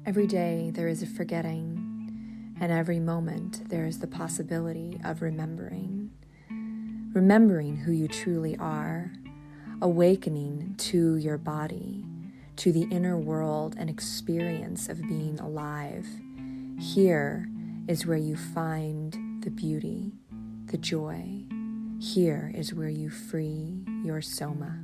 Every day there is a forgetting, and every moment there is the possibility of remembering. Remembering who you truly are, awakening to your body, to the inner world and experience of being alive. Here is where you find the beauty, the joy. Here is where you free your soma.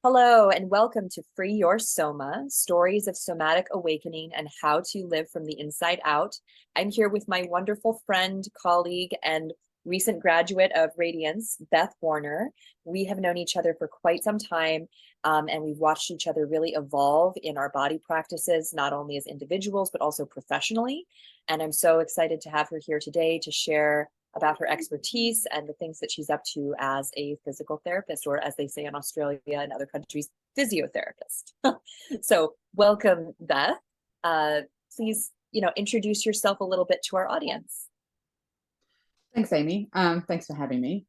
Hello, and welcome to Free Your Soma, Stories of Somatic Awakening and How to Live from the Inside Out. I'm here with my wonderful friend, colleague, and recent graduate of Radiance, Beth Warner. We have known each other for quite some time, and we've watched each other really evolve in our body practices, not only as individuals, but also professionally. And I'm so excited to have her here today to share about her expertise and the things that she's up to as a physical therapist, or as they say in Australia and other countries, physiotherapist. So welcome, Beth. Please, introduce yourself a little bit to our audience. Thanks, Amy. Thanks for having me.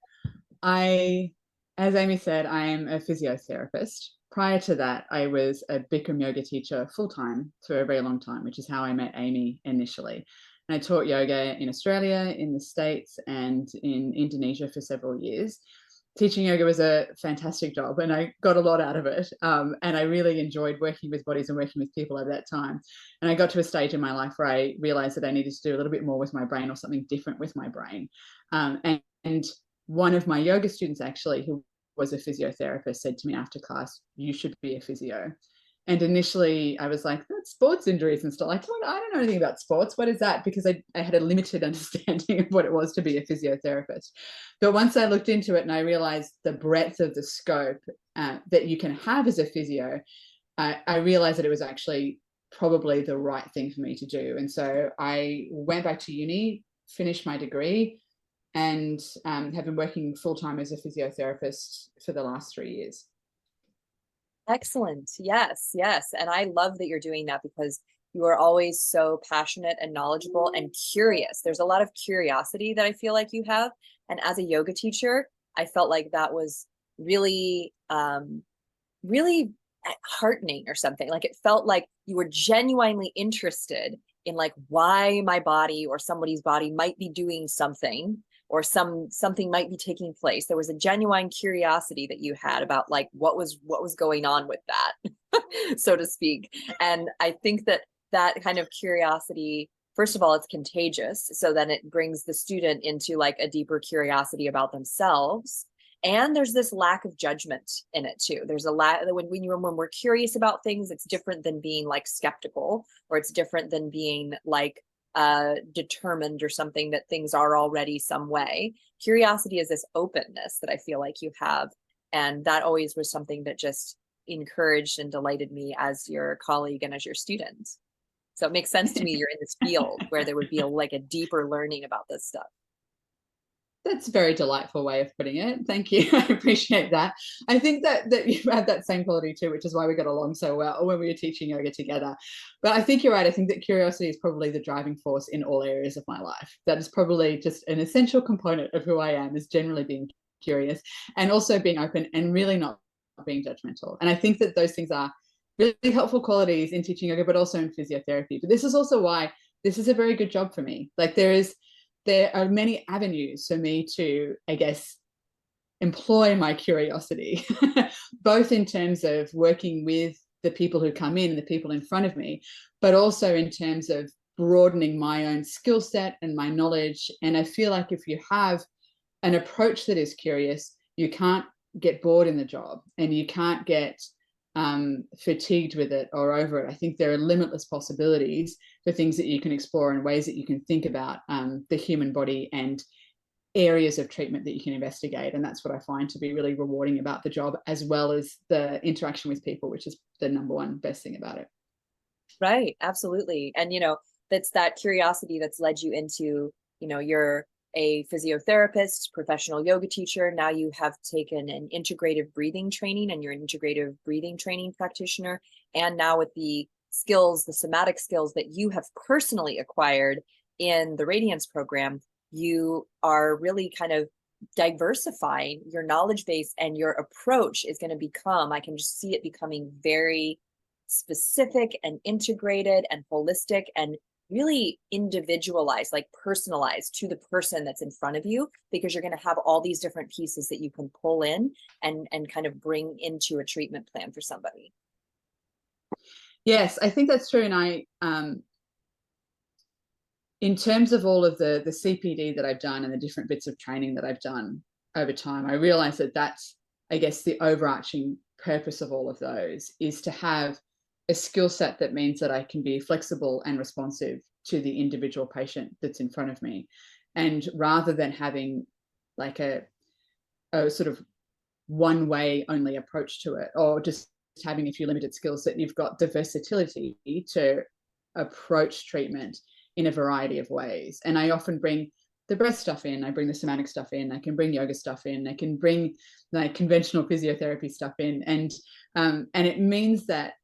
As Amy said, I am a physiotherapist. Prior to that, I was a Bikram Yoga Teacher full-time for a very long time, which is how I met Amy initially. And I taught yoga in Australia, in the States, and in Indonesia for several years. Teaching yoga was a fantastic job, and I got a lot out of it. And I really enjoyed working with bodies and working with people at that time. And I got to a stage in my life where I realized that I needed to do a little bit more with my brain, or something different with my brain. And one of my yoga students, actually, who was a physiotherapist, said to me after class, "You should be a physio." And initially I was like, that's sports injuries and stuff. Like, I don't know anything about sports. What is that? Because I had a limited understanding of what it was to be a physiotherapist. But once I looked into it and I realized the breadth of the scope that you can have as a physio, I realized that it was actually probably the right thing for me to do. And so I went back to uni, finished my degree, and have been working full-time as a physiotherapist for the last 3 years. Excellent. Yes, yes. And I love that you're doing that, because you are always so passionate and knowledgeable and curious. There's a lot of curiosity that I feel like you have. And as a yoga teacher, I felt like that was really, really heartening or something. Like, it felt like you were genuinely interested in like why my body or somebody's body might be doing something, or something might be taking place. There was a genuine curiosity that you had about like what was going on with that, so to speak. And I think that kind of curiosity, first of all, it's contagious. So then it brings the student into like a deeper curiosity about themselves. And there's this lack of judgment in it too. There's a lack when we're curious about things, it's different than being like skeptical, or it's different than being like determined or something that things are already some way. Curiosity is this openness that I feel like you have. And that always was something that just encouraged and delighted me as your colleague and as your student. So it makes sense to me you're in this field where there would be a deeper learning about this stuff. That's a very delightful way of putting it. Thank you. I appreciate that. I think that you have that same quality too, which is why we got along so well when we were teaching yoga together. But I think you're right. I think that curiosity is probably the driving force in all areas of my life. That is probably just an essential component of who I am, is generally being curious and also being open and really not being judgmental. And I think that those things are really helpful qualities in teaching yoga, but also in physiotherapy. But this is also why this is a very good job for me. Like, there are many avenues for me to, I guess, employ my curiosity, both in terms of working with the people who come in and the people in front of me, but also in terms of broadening my own skill set and my knowledge. And I feel like if you have an approach that is curious, you can't get bored in the job, and you can't get fatigued with it or over it. I think there are limitless possibilities for things that you can explore and ways that you can think about the human body and areas of treatment that you can investigate. And that's what I find to be really rewarding about the job, as well as the interaction with people, which is the number one best thing about it. Right, absolutely. And that's that curiosity that's led you into, you're a physiotherapist, professional yoga teacher. Now you have taken an integrative breathing training, and you're an integrative breathing training practitioner. And now with the skills, the somatic skills that you have personally acquired in the Radiance program, you are really kind of diversifying your knowledge base, and your approach is going to become, I can just see it becoming very specific and integrated and holistic and really individualized, like personalized to the person that's in front of you, because you're going to have all these different pieces that you can pull in and kind of bring into a treatment plan for somebody. Yes, I think that's true. And I, in terms of all of the CPD that I've done and the different bits of training that I've done over time, I realize that that's, I guess, the overarching purpose of all of those is to have a skill set that means that I can be flexible and responsive to the individual patient that's in front of me. And rather than having like a sort of one way only approach to it, or just having a few limited skills, that you've got the versatility to approach treatment in a variety of ways. And I often bring the breath stuff in, I bring the somatic stuff in, I can bring yoga stuff in, I can bring like conventional physiotherapy stuff in. And it means that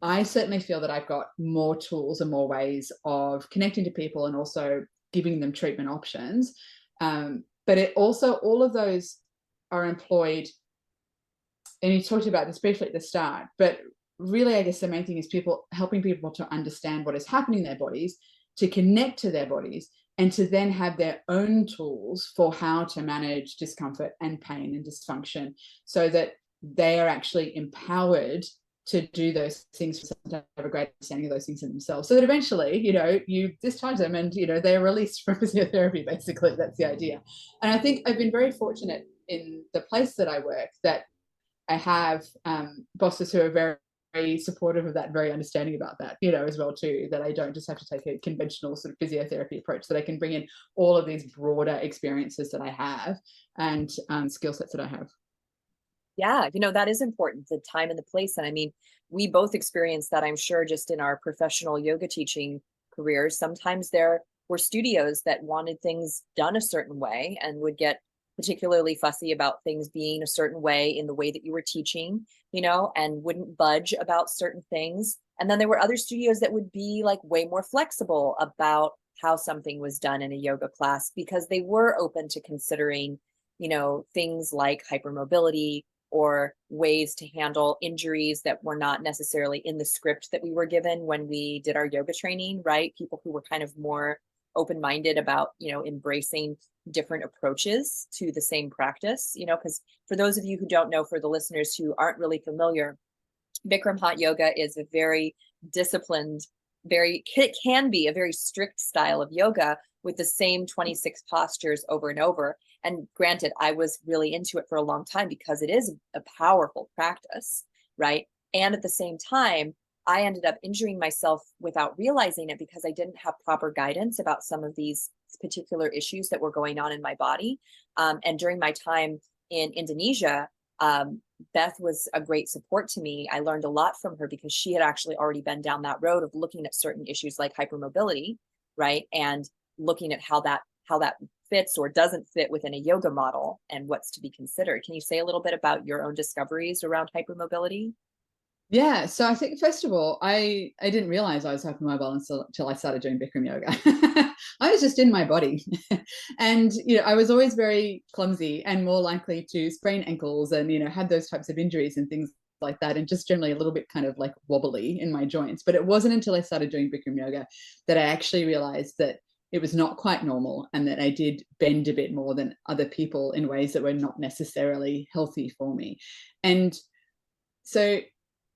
I certainly feel that I've got more tools and more ways of connecting to people and also giving them treatment options. But it also, all of those are employed, and you talked about this briefly at the start, but really, I guess the main thing is helping people to understand what is happening in their bodies, to connect to their bodies, and to then have their own tools for how to manage discomfort and pain and dysfunction, so that they are actually empowered to do those things, to have a great understanding of those things in themselves, so that eventually, you discharge them and, they're released from physiotherapy, basically. That's the idea. And I think I've been very fortunate in the place that I work, that I have bosses who are very, very supportive of that, very understanding about that, as well too, that I don't just have to take a conventional sort of physiotherapy approach, that I can bring in all of these broader experiences that I have and skill sets that I have. Yeah, that is important, the time and the place. And I mean, we both experienced that, I'm sure, just in our professional yoga teaching careers. Sometimes there were studios that wanted things done a certain way and would get particularly fussy about things being a certain way in the way that you were teaching, and wouldn't budge about certain things. And then there were other studios that would be like way more flexible about how something was done in a yoga class, because they were open to considering, things like hypermobility, or ways to handle injuries that were not necessarily in the script that we were given when we did our yoga training, right? People who were kind of more open-minded about, embracing different approaches to the same practice, because for those of you who don't know, for the listeners who aren't really familiar, Bikram hot yoga is a very disciplined, it can be a very strict style of yoga with the same 26 postures over and over. And granted, I was really into it for a long time because it is a powerful practice, right? And at the same time, I ended up injuring myself without realizing it, because I didn't have proper guidance about some of these particular issues that were going on in my body. And during my time in Indonesia, Beth was a great support to me. I learned a lot from her because she had actually already been down that road of looking at certain issues like hypermobility, right? And looking at how that fits or doesn't fit within a yoga model and what's to be considered. Can you say a little bit about your own discoveries around hypermobility? Yeah, so I think first of all, I didn't realize I was hypermobile until I started doing Bikram yoga. I was just in my body, and I was always very clumsy and more likely to sprain ankles, and had those types of injuries and things like that, and just generally a little bit kind of like wobbly in my joints. But it wasn't until I started doing Bikram yoga that I actually realized that it was not quite normal, and that I did bend a bit more than other people in ways that were not necessarily healthy for me. And so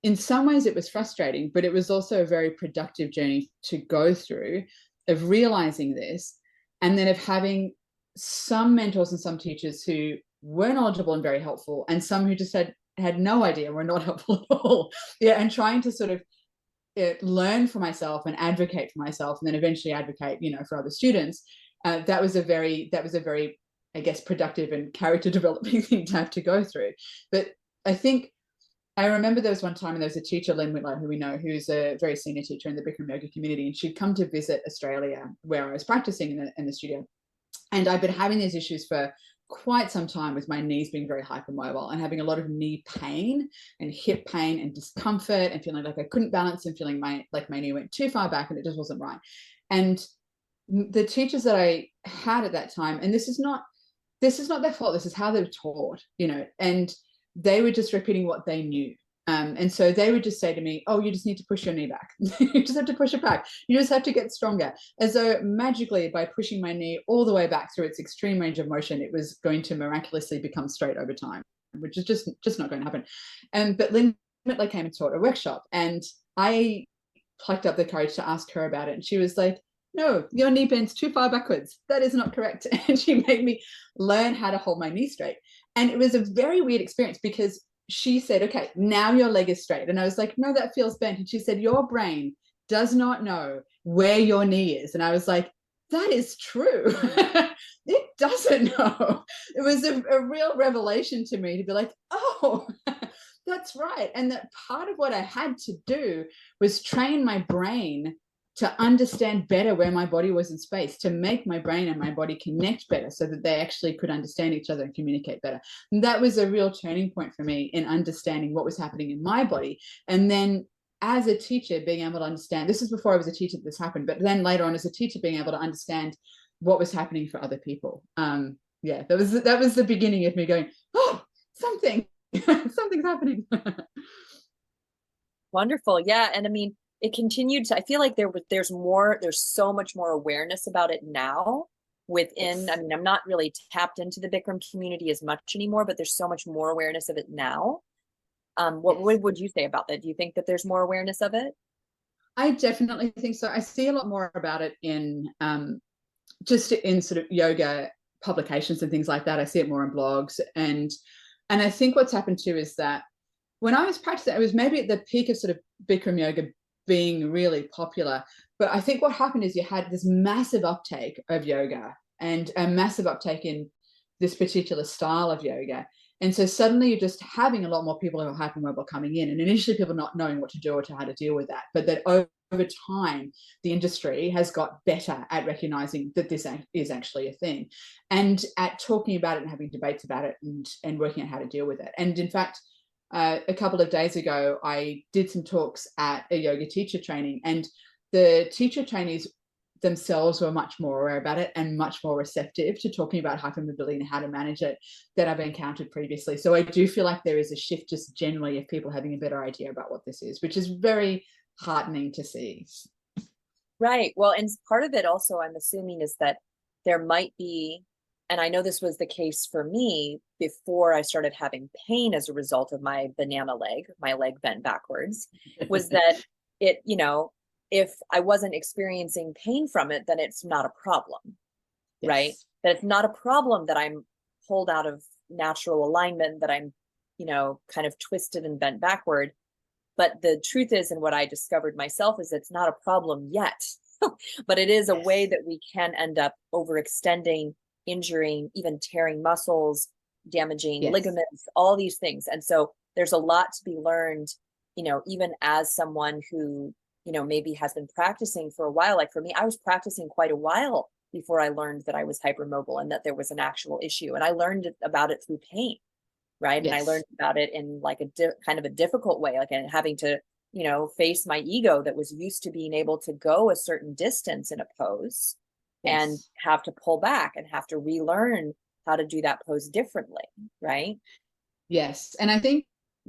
in some ways it was frustrating, but it was also a very productive journey to go through, of realizing this, and then of having some mentors and some teachers who were knowledgeable and very helpful, and some who just had no idea, were not helpful at all. Yeah, and trying to sort of learn for myself and advocate for myself, and then eventually advocate, for other students. That was a very, I guess, productive and character developing thing to have to go through. But I think I remember there was one time, and there was a teacher, Len Whitlow, who we know, who's a very senior teacher in the Bikram yoga community, and she'd come to visit Australia where I was practicing in the studio. And I've been having these issues for quite some time, with my knees being very hypermobile and having a lot of knee pain and hip pain and discomfort, and feeling like I couldn't balance, and feeling my knee went too far back and it just wasn't right. And the teachers that I had at that time, and this this is not their fault. This is how they were taught, you know, and they were just repeating what they knew. And so they would just say to me, oh, you just need to push your knee back. You just have to push it back. You just have to get stronger. As though magically by pushing my knee all the way back through its extreme range of motion, it was going to miraculously become straight over time, which is just not going to happen. But Lynn came and taught a workshop, and I plucked up the courage to ask her about it. And she was like, no, your knee bends too far backwards. That is not correct. And she made me learn how to hold my knee straight. And it was a very weird experience because she said, okay, now your leg is straight. And I was like, no, that feels bent. And she said, your brain does not know where your knee is. And I was like, that is true. It doesn't know. It was a real revelation to me to be like, oh, that's right. And that part of what I had to do was train my brain to understand better where my body was in space, to make my brain and my body connect better so that they actually could understand each other and communicate better. And that was a real turning point for me in understanding what was happening in my body. And then as a teacher, being able to understand, this is before I was a teacher that this happened, but then later on as a teacher, being able to understand what was happening for other people. Yeah, that was the beginning of me going, oh, something's happening. Wonderful. Yeah. And I mean, it continued to, I feel like there's so much more awareness about it now within, I mean, I'm not really tapped into the Bikram community as much anymore, but there's so much more awareness of it now. What would you say about that? Do you think that there's more awareness of it? I definitely think so. I see a lot more about it in just in sort of yoga publications and things like that. I see it more in blogs, and I think what's happened too is that when I was practicing, it was maybe at the peak of sort of Bikram yoga being really popular. But I think what happened is you had this massive uptake of yoga and a massive uptake in this particular style of yoga. And so suddenly you're just having a lot more people who are hypermobile coming in, and initially people not knowing what to do or to how to deal with that. But that over time, the industry has got better at recognizing that this is actually a thing, and at talking about it and having debates about it, and working out how to deal with it. And in fact, a couple of days ago, I did some talks at a yoga teacher training, and the teacher trainees themselves were much more aware about it and much more receptive to talking about hypermobility and how to manage it than I've encountered previously. So I do feel like there is a shift just generally of people having a better idea about what this is, which is very heartening to see. Right. Well, and part of it also, I'm assuming, is that there might be, and I know this was the case for me before I started having pain as a result of my banana leg, my leg bent backwards, was that it, you know, if I wasn't experiencing pain from it, then it's not a problem, yes. Right? That it's not a problem that I'm pulled out of natural alignment, that I'm, you know, kind of twisted and bent backward. But the truth is, and what I discovered myself, is it's not a problem yet, but it is a way that we can end up overextending, injuring, even tearing muscles, damaging ligaments, all these things. And so there's a lot to be learned, you know, even as someone who, you know, maybe has been practicing for a while. Like for me, I was practicing quite a while before I learned that I was hypermobile and that there was an actual issue. And I learned about it through pain, right? Yes. And I learned about it in like a kind of a difficult way, like having to, you know, face my ego that was used to being able to go a certain distance in a pose, yes, and have to pull back and have to relearn how to do that pose differently, right? Yes. And I think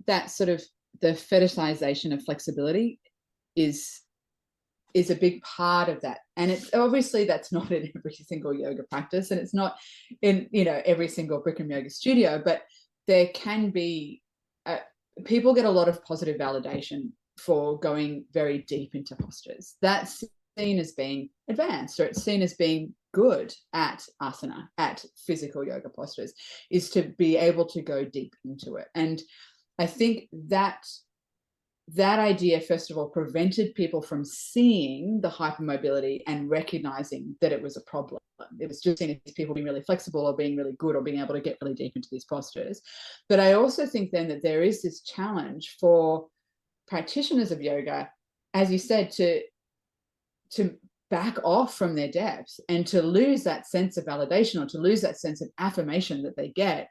that sort of the fetishization of flexibility is a big part of that. And it's obviously that's not in every single yoga practice, and it's not in, you know, every single Bikram yoga studio, but there can be people get a lot of positive validation for going very deep into postures. That's seen as being advanced, or it's seen as being good at asana, at physical yoga postures, is to be able to go deep into it. And I think that idea, first of all, prevented people from seeing the hypermobility and recognizing that it was a problem. It was just seen as people being really flexible or being really good or being able to get really deep into these postures. But I also think then that there is this challenge for practitioners of yoga, as you said, to back off from their depths and to lose that sense of validation, or to lose that sense of affirmation that they get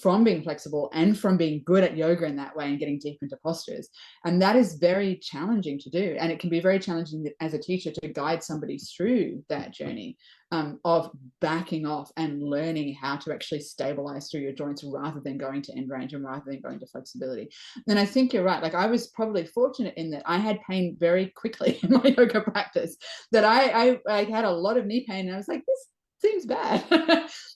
from being flexible and from being good at yoga in that way and getting deep into postures. And that is very challenging to do. And it can be very challenging as a teacher to guide somebody through that journey of backing off and learning how to actually stabilize through your joints rather than going to end range and rather than going to flexibility. And I think you're right. Like, I was probably fortunate in that I had pain very quickly in my yoga practice, that I had a lot of knee pain, and I was like, this seems bad.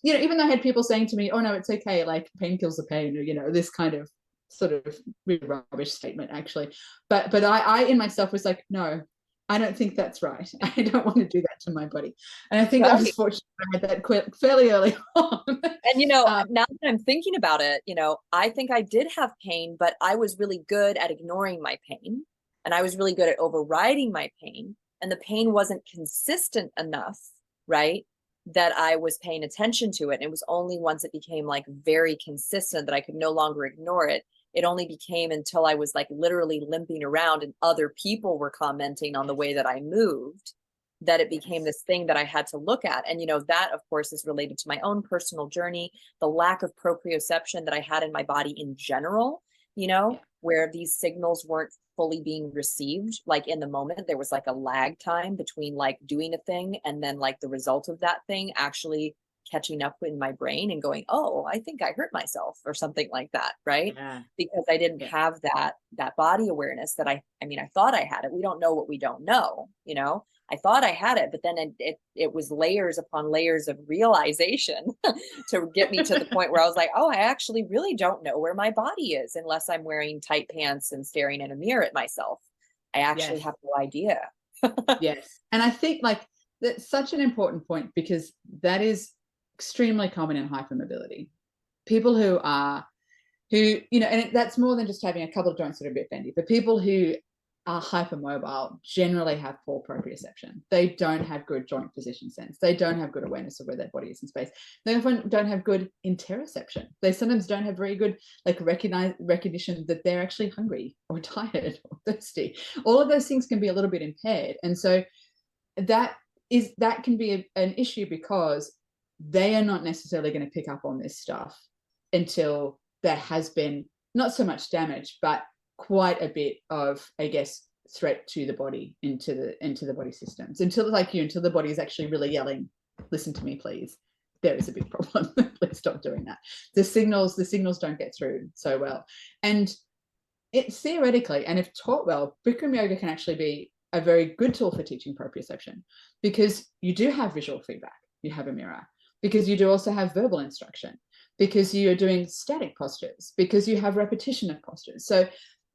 You know, even though I had people saying to me, oh no, it's okay, like pain kills the pain, or, you know, this kind of sort of really rubbish statement actually. But I in myself was like, no, I don't think that's right. I don't want to do that to my body. And I think I was fortunate I had that fairly early on. And, you know, now that I'm thinking about it, you know, I think I did have pain, but I was really good at ignoring my pain. And I was really good at overriding my pain. And the pain wasn't consistent enough, right, that I was paying attention to it. And it was only once it became like very consistent that I could no longer ignore it. It only became until I was like literally limping around and other people were commenting on the way that I moved, that it became this thing that I had to look at. And, you know, that of course is related to my own personal journey, the lack of proprioception that I had in my body in general, you know, where these signals weren't fully being received. Like in the moment, there was like a lag time between like doing a thing and then like the result of that thing actually catching up in my brain and going, oh, I think I hurt myself or something like that, right? Yeah. Because I didn't have that body awareness that I mean, I thought I had it. We don't know what we don't know, you know. I thought I had it, but then it was layers upon layers of realization to get me to the point where I was like, oh, I actually really don't know where my body is unless I'm wearing tight pants and staring in a mirror at myself. I actually have no idea. Yes. And I think like that's such an important point, because that is extremely common in hypermobility. People who, you know, and that's more than just having a couple of joints that are a bit bendy, but people who are hypermobile generally have poor proprioception. They don't have good joint position sense. They don't have good awareness of where their body is in space. They often don't have good interoception. They sometimes don't have very good like recognition that they're actually hungry or tired or thirsty. All of those things can be a little bit impaired. And so that can be an issue, because they are not necessarily going to pick up on this stuff until there has been not so much damage, but quite a bit of, I guess, threat to the body, into the body systems, until the body is actually really yelling, listen to me, please. There is a big problem. Please stop doing that. The signals don't get through so well. And it theoretically, and if taught well, Bikram yoga can actually be a very good tool for teaching proprioception, because you do have visual feedback. You have a mirror, because you do also have verbal instruction, because you are doing static postures, because you have repetition of postures. So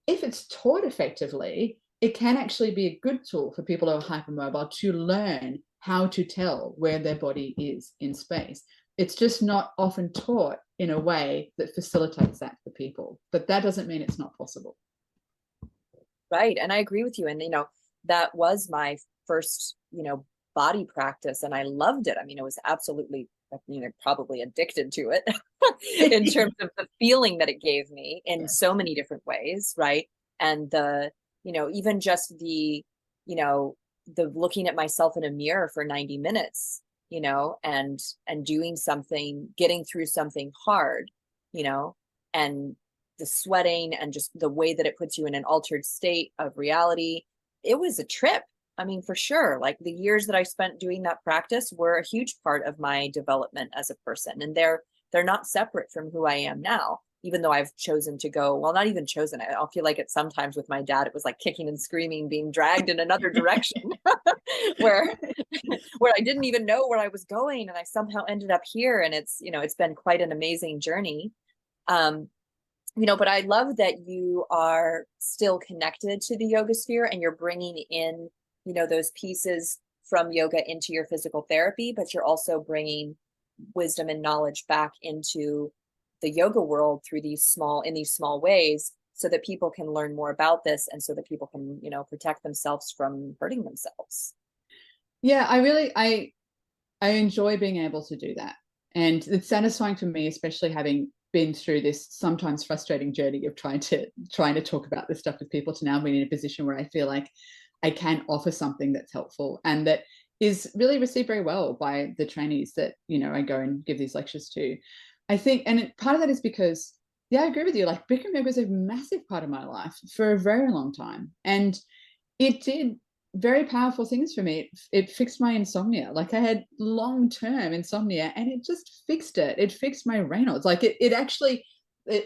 if it's taught effectively, it can actually be a good tool for people who are hypermobile to learn how to tell where their body is in space. It's just not often taught in a way that facilitates that for people, but that doesn't mean it's not possible. Right. And I agree with you. And, you know, that was my first, you know, body practice, and I loved it. I mean, it was absolutely, you know, probably addicted to it in terms of the feeling that it gave me in so many different ways, right? And the, you know, even just the, you know, the looking at myself in a mirror for 90 minutes, you know, and doing something, getting through something hard, you know, and the sweating and just the way that it puts you in an altered state of reality. It was a trip. I mean, for sure, like the years that I spent doing that practice were a huge part of my development as a person. And they're not separate from who I am now, even though I've chosen to go, well, not even chosen. I'll feel like it sometimes with my dad, it was like kicking and screaming, being dragged in another direction where I didn't even know where I was going. And I somehow ended up here. And it's, you know, it's been quite an amazing journey. You know, but I love that you are still connected to the yoga sphere and you're bringing in, you know, those pieces from yoga into your physical therapy, but you're also bringing wisdom and knowledge back into the yoga world through these small ways, so that people can learn more about this and so that people can, you know, protect themselves from hurting themselves. Yeah, I enjoy being able to do that. And it's satisfying for me, especially having been through this sometimes frustrating journey of trying to talk about this stuff with people, to now being in a position where I feel like I can offer something that's helpful and that is really received very well by the trainees that, you know, I go and give these lectures to. I think, and part of that is because, yeah, I agree with you. Like Bikram yoga was a massive part of my life for a very long time. And it did very powerful things for me. It fixed my insomnia. Like I had long-term insomnia and it just fixed it. It fixed my Raynaud's. Like it actually,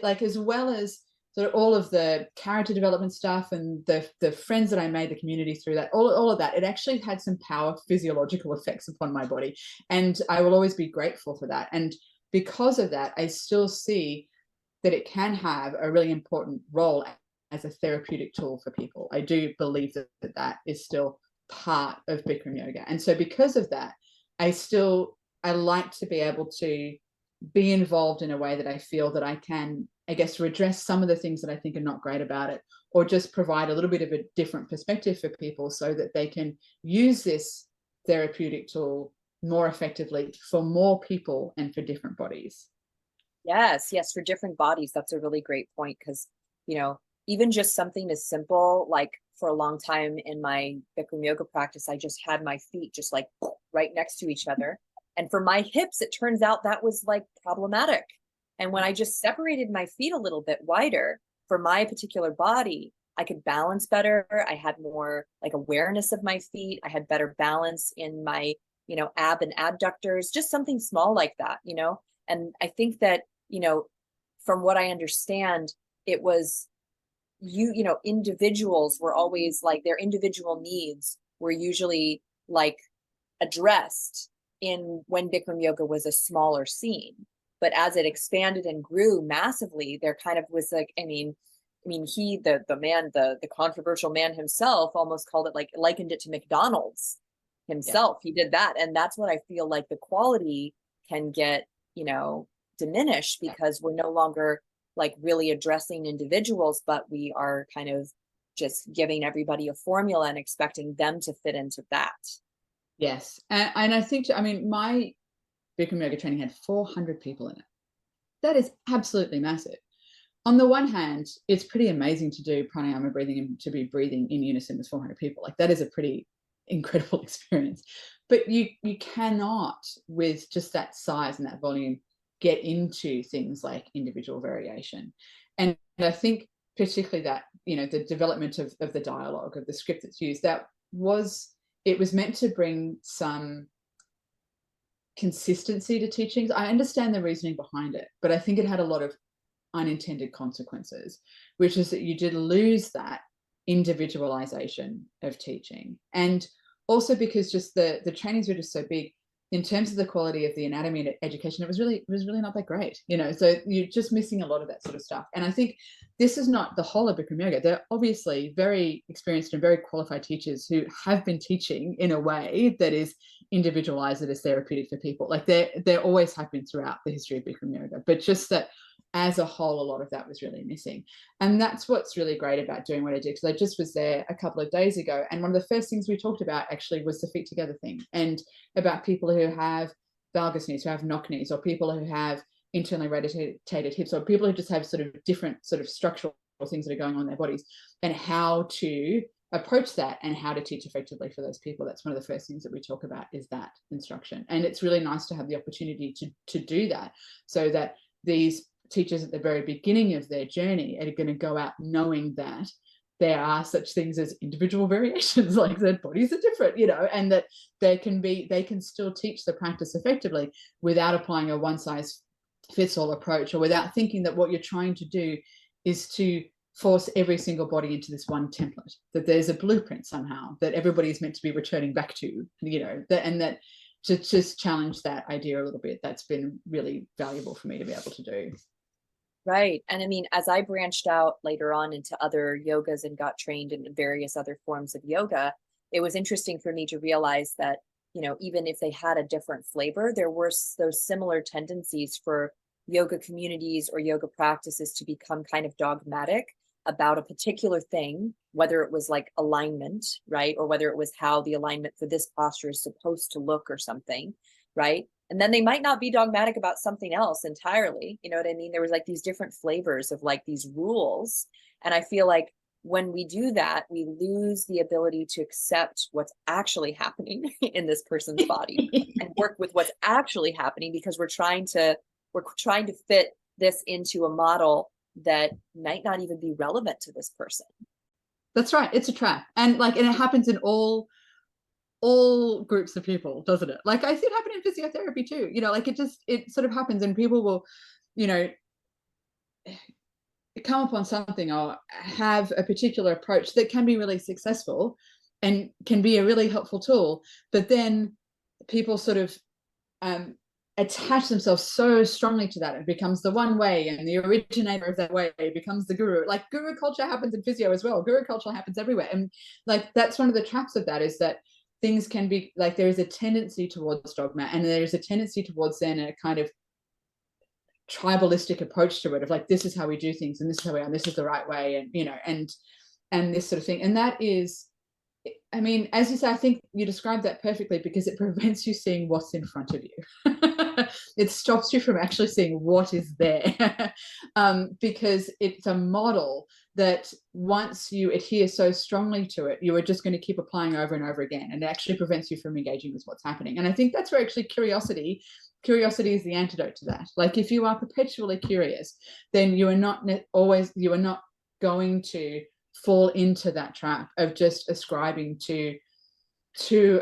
like as well as sort of all of the character development stuff and the friends that I made, the community through that, all of that, it actually had some power physiological effects upon my body. And I will always be grateful for that. And because of that, I still see that it can have a really important role as a therapeutic tool for people. I do believe that is still part of Bikram yoga. And so because of that, I like to be able to be involved in a way that I feel that I can, I guess, redress some of the things that I think are not great about it, or just provide a little bit of a different perspective for people so that they can use this therapeutic tool more effectively for more people and for different bodies. Yes, yes, for different bodies. That's a really great point because, even just something as simple, like for a long time in my Bikram yoga practice, I just had my feet just like right next to each other. And for my hips, it turns out that was like problematic. And when I just separated my feet a little bit wider for my particular body, I could balance better. I had more like awareness of my feet. I had better balance in my, ab and abductors, just something small like that. And I think that, from what I understand, it was individuals were always like their individual needs were usually like addressed in when Bikram yoga was a smaller scene. But as it expanded and grew massively, there kind of was like, he, the man, the controversial man himself almost called it like likened it to McDonald's himself. Yeah. He did that. And that's what I feel like the quality can get, diminished because we're no longer like really addressing individuals, but we are kind of just giving everybody a formula and expecting them to fit into that. Yes. And I think, my Bikram yoga training had 400 people in it. That is absolutely massive. On the one hand, it's pretty amazing to do pranayama breathing and to be breathing in unison with 400 people. Like that is a pretty incredible experience. But you cannot, with just that size and that volume, get into things like individual variation. And I think particularly that, the development of the dialogue, of the script that's used, it was meant to bring some consistency to teachings. I understand the reasoning behind it, but I think it had a lot of unintended consequences, which is that you did lose that individualization of teaching. And also because just the trainings were just so big, in terms of the quality of the anatomy and education, it was really not that great, so you're just missing a lot of that sort of stuff. And I think this is not the whole of Bikram yoga. They're obviously very experienced and very qualified teachers who have been teaching in a way that is individualized, that is therapeutic for people. Like there always have been throughout the history of Bikram yoga, but just that as a whole, a lot of that was really missing. And that's what's really great about doing what I do, because I just was there a couple of days ago, and one of the first things we talked about actually was the feet together thing, and about people who have valgus knees, who have knock knees, or people who have internally rotated hips, or people who just have sort of different sort of structural things that are going on in their bodies, and how to approach that and how to teach effectively for those people. That's one of the first things that we talk about, is that instruction. And it's really nice to have the opportunity to do that, so that these teachers at the very beginning of their journey are going to go out knowing that there are such things as individual variations, like that bodies are different, and that they can still teach the practice effectively without applying a one size fits all approach, or without thinking that what you're trying to do is to force every single body into this one template, that there's a blueprint somehow that everybody is meant to be returning back to, and that to just challenge that idea a little bit. That's been really valuable for me to be able to do. Right. And as I branched out later on into other yogas and got trained in various other forms of yoga, it was interesting for me to realize that, even if they had a different flavor, there were those similar tendencies for yoga communities or yoga practices to become kind of dogmatic about a particular thing, whether it was like alignment, right? Or whether it was how the alignment for this posture is supposed to look or something, right? And then they might not be dogmatic about something else entirely. You know what I mean? There was like these different flavors of like these rules. And I feel like when we do that, we lose the ability to accept what's actually happening in this person's body and work with what's actually happening, because we're trying to we're trying to fit this into a model that might not even be relevant to this person. That's right. It's a trap. And like, and it happens in all groups of people, doesn't it? Like I see it happen in physiotherapy too, you know, like it sort of happens, and people will, you know, come upon something or have a particular approach that can be really successful and can be a really helpful tool, but then people sort of attach themselves so strongly to that. It becomes the one way, and the originator of that way becomes the guru. Like guru culture happens in physio as well. Guru culture happens everywhere. And like, that's one of the traps of that, is that things can be like, there is a tendency towards dogma, and there is a tendency towards then a kind of tribalistic approach to it, of like, this is how we do things, and this is how we are, and this is the right way, and you know, and this sort of thing. And that is, I mean, as you say, I think you described that perfectly, because it prevents you seeing what's in front of you. It stops you from actually seeing what is there. Because it's a model that once you adhere so strongly to it, you are just going to keep applying over and over again, and it actually prevents you from engaging with what's happening. And I think that's where actually curiosity is the antidote to that. Like if you are perpetually curious, then you are not going to fall into that trap of just ascribing to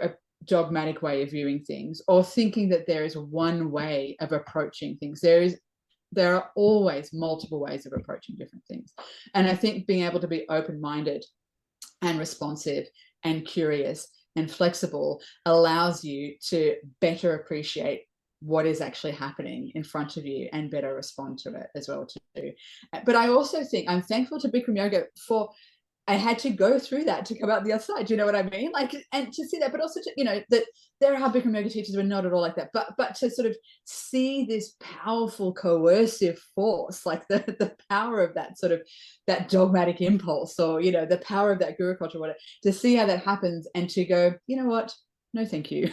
a dogmatic way of viewing things, or thinking that there is one way of approaching things. There are always multiple ways of approaching different things. And I think being able to be open-minded and responsive and curious and flexible allows you to better appreciate what is actually happening in front of you and better respond to it as well too. But I also think I'm thankful to Bikram Yoga for, I had to go through that to come out the other side. Do you know what I mean? Like, and to see that, but also to, you know, that there are Bikram Yoga teachers who are not at all like that, but to sort of see this powerful coercive force, like the power of that sort of, that dogmatic impulse, or, you know, the power of that guru culture, whatever, to see how that happens and to go, you know what? No, thank you.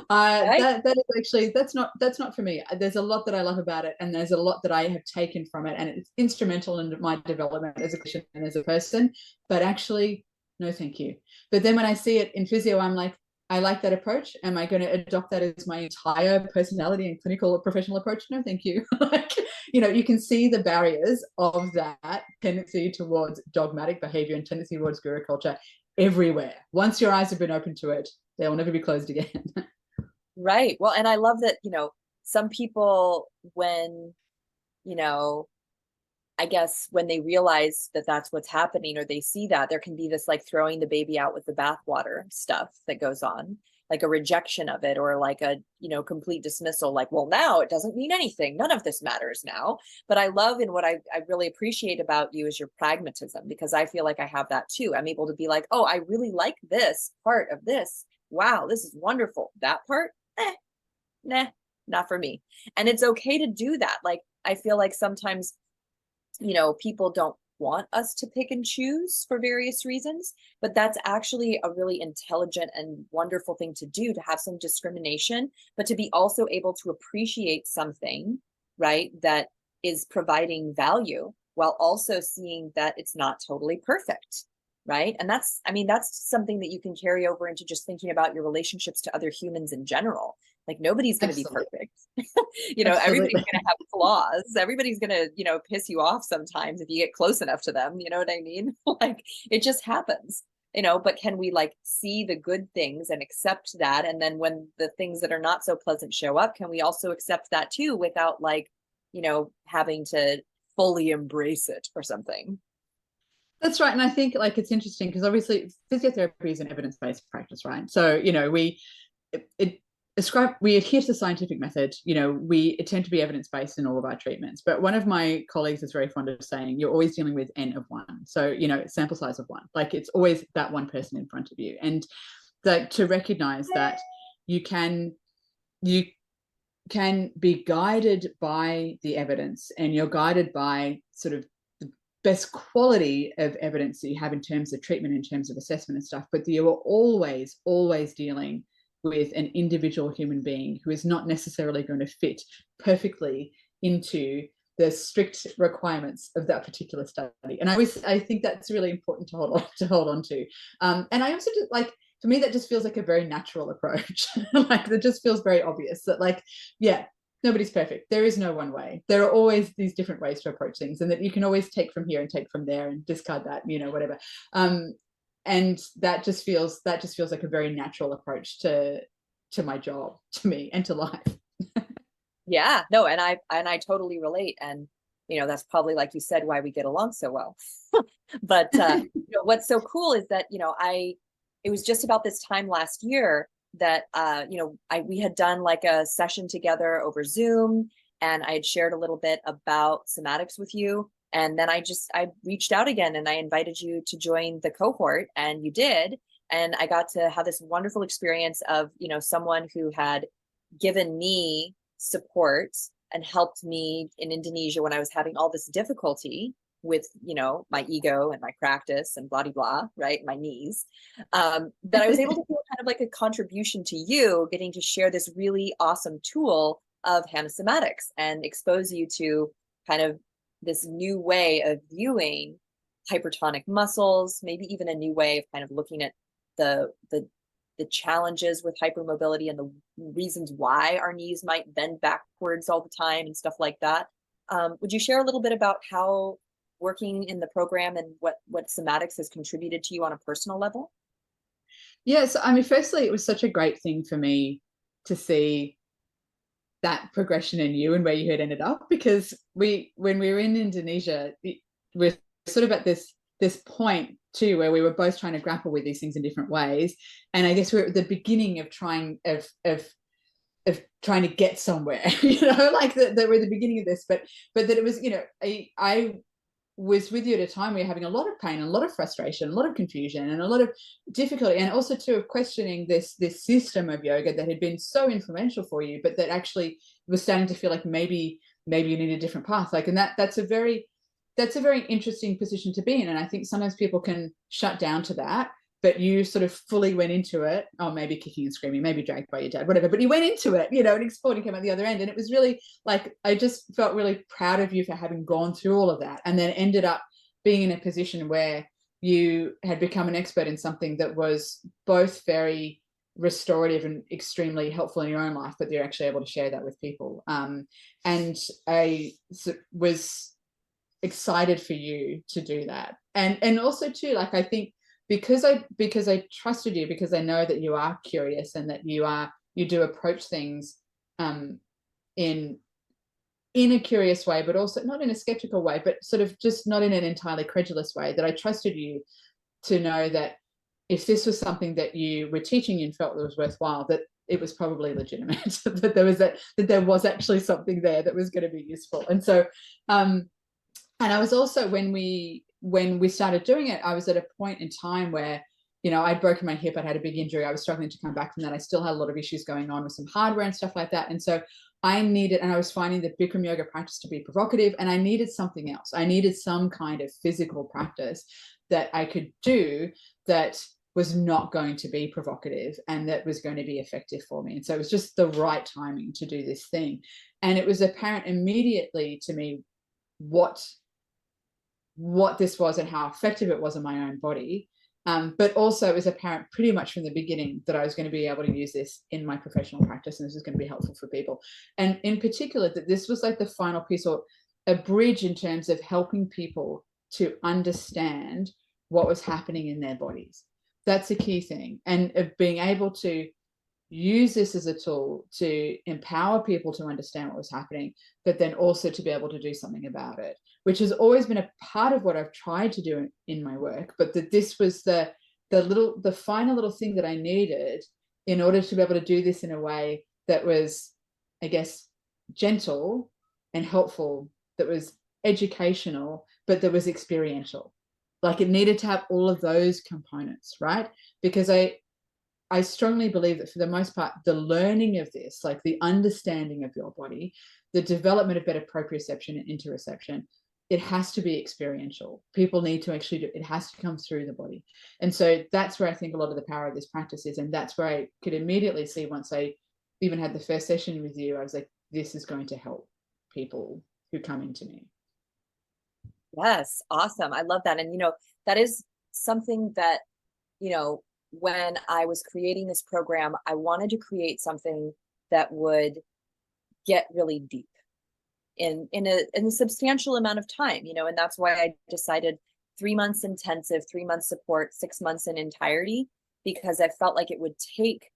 Right? That is actually, that's not for me. There's a lot that I love about it, and there's a lot that I have taken from it, and it's instrumental in my development as a Christian and as a person. But actually, no, thank you. But then when I see it in physio, I'm like, I like that approach. Am I going to adopt that as my entire personality and clinical professional approach? No, thank you. Like, you know, you can see the barriers of that tendency towards dogmatic behavior and tendency towards guru culture everywhere. Once your eyes have been open to it, they will never be closed again. Right. Well, and I love that, you know, some people, when, you know, I guess when they realize that that's what's happening, or they see that, there can be this like throwing the baby out with the bathwater stuff that goes on, like a rejection of it, or like a, you know, complete dismissal, like, well, now it doesn't mean anything. None of this matters now. But I love, and what I really appreciate about you is your pragmatism, because I feel like I have that too. I'm able to be like, oh, I really like this part of this. Wow, this is wonderful. That part, nah, not for me. And it's okay to do that. Like, I feel like sometimes, you know, people don't want us to pick and choose for various reasons, but that's actually a really intelligent and wonderful thing to do, to have some discrimination, but to be also able to appreciate something, right, that is providing value, while also seeing that it's not totally perfect, right? And that's, I mean, that's something that you can carry over into just thinking about your relationships to other humans in general. Like, nobody's going to be perfect. You know, Absolutely. everybody's going to have flaws. Everybody's going to, you know, piss you off sometimes if you get close enough to them. You know what I mean? Like, it just happens, you know, but can we like see the good things and accept that? And then when the things that are not so pleasant show up, can we also accept that too, without like, you know, having to fully embrace it or something? That's right. And I think like it's interesting because obviously physiotherapy is an evidence-based practice, right? So, you know, we adhere to the scientific method. You know, we tend to be evidence-based in all of our treatments. But one of my colleagues is very fond of saying, you're always dealing with N of one. So, you know, sample size of one. Like, it's always that one person in front of you. And that to recognize that you can be guided by the evidence, and you're guided by sort of the best quality of evidence that you have in terms of treatment, in terms of assessment and stuff, but you are always dealing with an individual human being who is not necessarily going to fit perfectly into the strict requirements of that particular study. And I think that's really important to hold on to. And I also just like, for me, that just feels like a very natural approach. Like, that just feels very obvious that, like, yeah, nobody's perfect. There is no one way. There are always these different ways to approach things, and that you can always take from here and take from there and discard that, whatever. And that just feels like a very natural approach to my job, to me, and to life. Yeah, no, and I totally relate. And that's probably, like you said, why we get along so well. But what's so cool is that it was just about this time last year that we had done like a session together over Zoom, and I had shared a little bit about somatics with you. And then I reached out again and I invited you to join the cohort, and you did. And I got to have this wonderful experience of, someone who had given me support and helped me in Indonesia when I was having all this difficulty with, my ego and my practice and blah, blah, blah, right? My knees, that I was able to feel kind of like a contribution to you getting to share this really awesome tool of HANA somatics and expose you to kind of this new way of viewing hypertonic muscles, maybe even a new way of kind of looking at the challenges with hypermobility and the reasons why our knees might bend backwards all the time and stuff like that. Would you share a little bit about how working in the program and what somatics has contributed to you on a personal level? Yes, I mean, firstly, it was such a great thing for me to see that progression in you and where you had ended up, because when we were in Indonesia, we're sort of at this point too where we were both trying to grapple with these things in different ways, and I guess we're at the beginning of trying to get somewhere, like that we're at the beginning of this, but that it was, I was with you at a time where you're having a lot of pain, a lot of frustration, a lot of confusion, and a lot of difficulty, and also too of questioning this system of yoga that had been so influential for you, but that actually was starting to feel like maybe you need a different path. Like, and that's a very interesting position to be in. And I think sometimes people can shut down to that, but you sort of fully went into it. Oh, maybe kicking and screaming, maybe dragged by your dad, whatever, but you went into it, and explored and came out the other end. And it was really like, I just felt really proud of you for having gone through all of that and then ended up being in a position where you had become an expert in something that was both very restorative and extremely helpful in your own life, but you're actually able to share that with people. And I was excited for you to do that. And also too, like, I think because I trusted you, because I know that you are curious and that you do approach things in a curious way, but also not in a skeptical way, but sort of just not in an entirely credulous way, that I trusted you to know that if this was something that you were teaching and felt that was worthwhile, that it was probably legitimate, that there was actually something there that was going to be useful. And so and I was also, when we started doing it, I was at a point in time where, I'd broken my hip, I'd had a big injury, I was struggling to come back from that. I still had a lot of issues going on with some hardware and stuff like that. And so and I was finding the Bikram yoga practice to be provocative, and I needed something else. I needed some kind of physical practice that I could do that was not going to be provocative and that was going to be effective for me. And so it was just the right timing to do this thing. And it was apparent immediately to me what this was and how effective it was on my own body. But also it was apparent pretty much from the beginning that I was going to be able to use this in my professional practice, and this is going to be helpful for people. And in particular, that this was like the final piece, or a bridge, in terms of helping people to understand what was happening in their bodies. That's a key thing. And of being able to use this as a tool to empower people to understand what was happening, but then also to be able to do something about it, which has always been a part of what I've tried to do in my work, but that this was the final little thing that I needed in order to be able to do this in a way that was, I guess, gentle and helpful, that was educational, but that was experiential. Like, it needed to have all of those components, right? Because I strongly believe that for the most part, the learning of this, like the understanding of your body, the development of better proprioception and interoception, it has to be experiential. People need to actually do it. It has to come through the body. And so that's where I think a lot of the power of this practice is. And that's where I could immediately see, once I even had the first session with you, I was like, this is going to help people who come into me. Yes, awesome. I love that. And, that is something that, when I was creating this program, I wanted to create something that would get really deep in a substantial amount of time, and that's why I decided 3 months intensive, 3 months support, 6 months in entirety, because I felt like it would take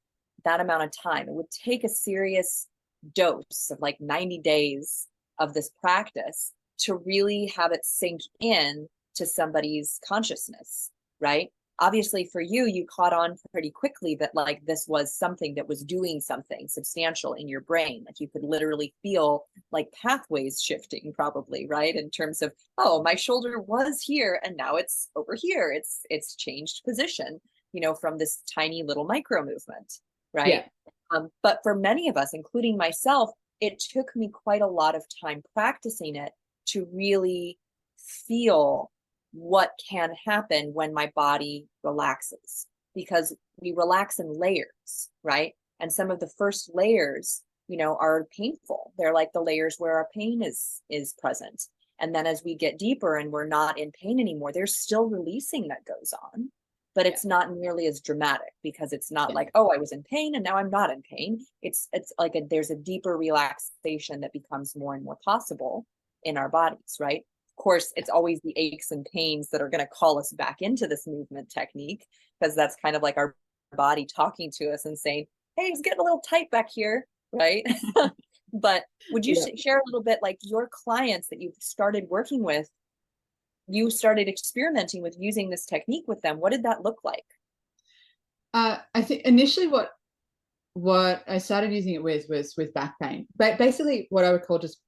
that amount of time. It would take a serious dose of like 90 days of this practice to really have it sink in to somebody's consciousness, right? Obviously for you, you caught on pretty quickly that like this was something that was doing something substantial in your brain. Like you could literally feel like pathways shifting probably, right? In terms of, oh, my shoulder was here and now it's over here. It's changed position, from this tiny little micro movement, right? Yeah. But for many of us, including myself, it took me quite a lot of time practicing it to really feel what can happen when my body relaxes, because we relax in layers, right? And some of the first layers, are painful. They're like the layers where our pain is present. And then as we get deeper and we're not in pain anymore, there's still releasing that goes on, but it's not nearly as dramatic, because it's not like, oh, I was in pain and now I'm not in pain. It's like there's a deeper relaxation that becomes more and more possible in our bodies, right? Of course, it's always the aches and pains that are going to call us back into this movement technique, because that's kind of like our body talking to us and saying, hey, it's getting a little tight back here, right? But would you share a little bit, like your clients that you've started working with, you started experimenting with using this technique with them. What did that look like? I think initially what I started using it with was with back pain, but basically what I would call just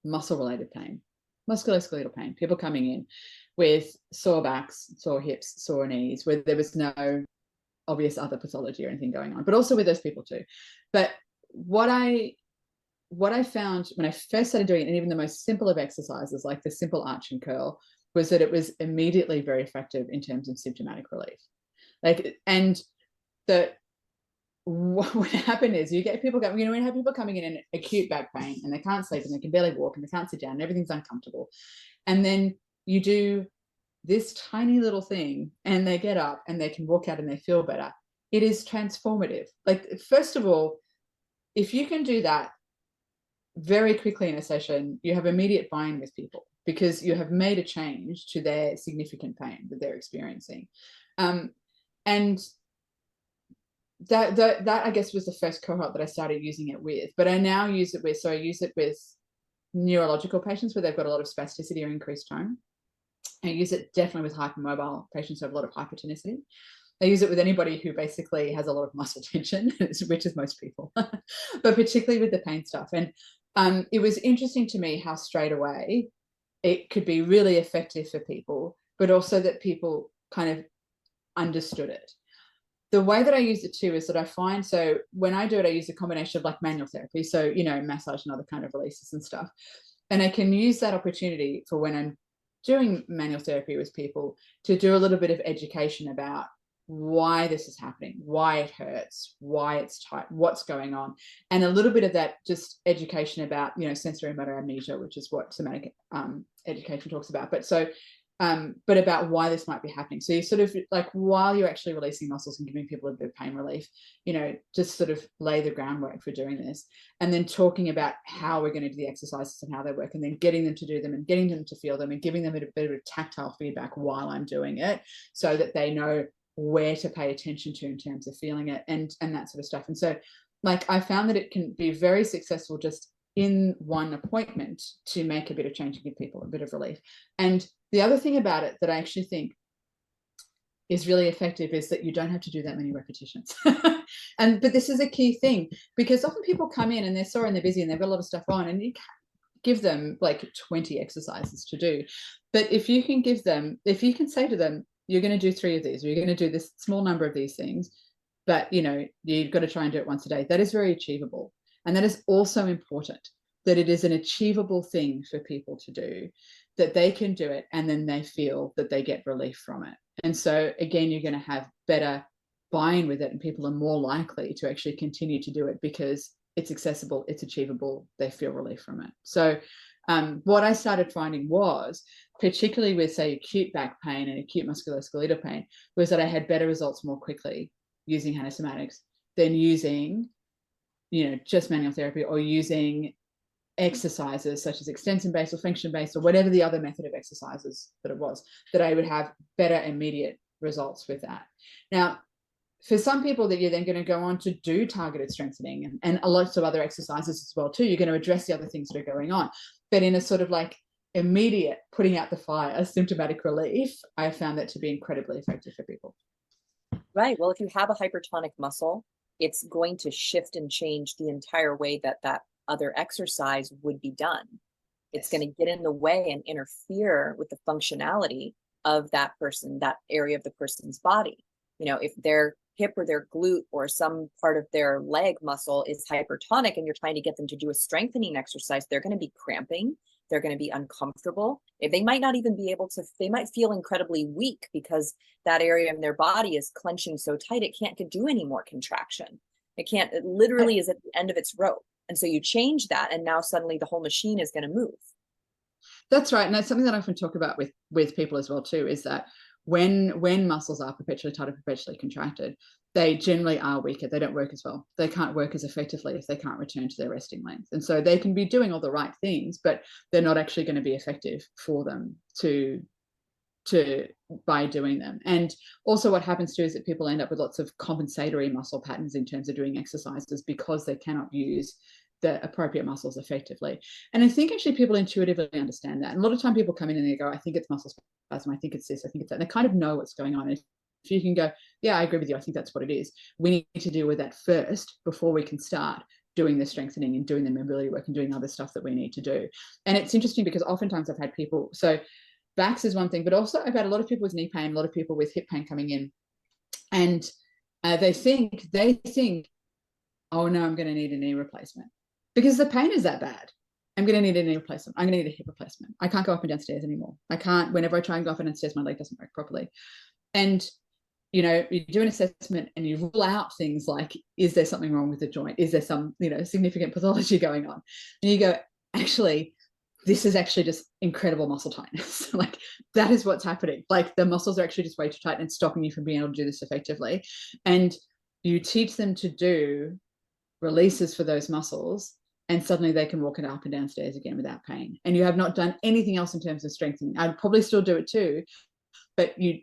muscle related pain, musculoskeletal pain, people coming in with sore backs, sore hips, sore knees, where there was no obvious other pathology or anything going on, but also with those people too. But what I found when I first started doing it, and even the most simple of exercises like the simple arch and curl, was that it was immediately very effective in terms of symptomatic relief. And what happened is you get people going, when you have people coming in acute back pain and they can't sleep and they can barely walk and they can't sit down and everything's uncomfortable. And then you do this tiny little thing and they get up and they can walk out and they feel better. It is transformative. Like, first of all, if you can do that very quickly in a session, you have immediate buy-in with people because you have made a change to their significant pain that they're experiencing. And that I guess was the first cohort that I started using it with, but I now use it with neurological patients where they've got a lot of spasticity or increased tone. I use it definitely with hypermobile patients who have a lot of hypertonicity. I use it with anybody who basically has a lot of muscle tension, which is most people, but particularly with the pain stuff. And it was interesting to me how straight away it could be really effective for people, but also that people kind of understood it. The way that I use it too is that I find, so when I do it, I use a combination of like manual therapy, so, massage and other kind of releases and stuff. And I can use that opportunity for when I'm doing manual therapy with people to do a little bit of education about why this is happening, why it hurts, why it's tight, what's going on, and a little bit of that just education about, sensory motor amnesia, which is what somatic education talks about. But about why this might be happening. So you sort of like, while you're actually releasing muscles and giving people a bit of pain relief, just sort of lay the groundwork for doing this, and then talking about how we're going to do the exercises and how they work, and then getting them to do them and getting them to feel them and giving them a bit of tactile feedback while I'm doing it, so that they know where to pay attention to in terms of feeling it and that sort of stuff. And so, like, I found that it can be very successful just in one appointment to make a bit of change and give people a bit of relief. And the other thing about it that I actually think is really effective is that you don't have to do that many repetitions. But this is a key thing, because often people come in and they're sore and they're busy and they've got a lot of stuff on, and you can't give them like 20 exercises to do. But if you can say to them, you're going to do 3 of these, or you're going to do this small number of these things, but you've got to try and do it once a day. That is very achievable. And that is also important, that it is an achievable thing for people to do, that they can do it and then they feel that they get relief from it. And so again, you're going to have better buy-in with it, and people are more likely to actually continue to do it because it's accessible, it's achievable, they feel relief from it. So what I started finding was, particularly with, say, acute back pain and acute musculoskeletal pain, was that I had better results more quickly using anesthetics than using just manual therapy, or using exercises such as extension based or function based or whatever the other method of exercises that it was, that I would have better immediate results with that. Now, for some people that you're then going to go on to do targeted strengthening and lots of other exercises as well too, you're going to address the other things that are going on, but in a sort of like immediate putting out the fire, symptomatic relief, I found that to be incredibly effective for people. Right. Well, if you have a hypertonic muscle, it's going to shift and change the entire way that that other exercise would be done. It's going to get in the way and interfere with the functionality of that person, that area of the person's body. If their hip or their glute or some part of their leg muscle is hypertonic and you're trying to get them to do a strengthening exercise, they're going to be cramping. They're going to be uncomfortable. They might not even be able to, they might feel incredibly weak because that area in their body is clenching so tight, it can't do any more contraction. It literally is at the end of its rope. And so you change that, and now suddenly the whole machine is going to move. That's right. And that's something that I often talk about with people as well too, is that when muscles are perpetually tight or perpetually contracted, they generally are weaker. They don't work as well. They can't work as effectively if they can't return to their resting length. And so they can be doing all the right things, but they're not actually going to be effective for them by doing them. And also what happens too is that people end up with lots of compensatory muscle patterns in terms of doing exercises because they cannot use the appropriate muscles effectively. And I think actually people intuitively understand that. And a lot of time people come in and they go, I think it's muscle spasm, I think it's this, I think it's that. And they kind of know what's going on. And if you can go, yeah, I agree with you, I think that's what it is. We need to deal with that first before we can start doing the strengthening and doing the mobility work and doing other stuff that we need to do. And it's interesting because oftentimes I've had people, so backs is one thing, but also I've had a lot of people with knee pain, a lot of people with hip pain coming in, and they think, oh no, I'm going to need a knee replacement because the pain is that bad. I'm going to need a knee replacement. I'm going to need a hip replacement. I can't go up and down stairs anymore. I can't, whenever I try and go up and down stairs, my leg doesn't work properly. And you do an assessment and you rule out things like, is there something wrong with the joint? Is there some, significant pathology going on? And you go, actually, this is actually just incredible muscle tightness. Like that is what's happening. Like the muscles are actually just way too tight and stopping you from being able to do this effectively. And you teach them to do releases for those muscles, and suddenly they can walk it up and down stairs again without pain. And you have not done anything else in terms of strengthening. I'd probably still do it too, but you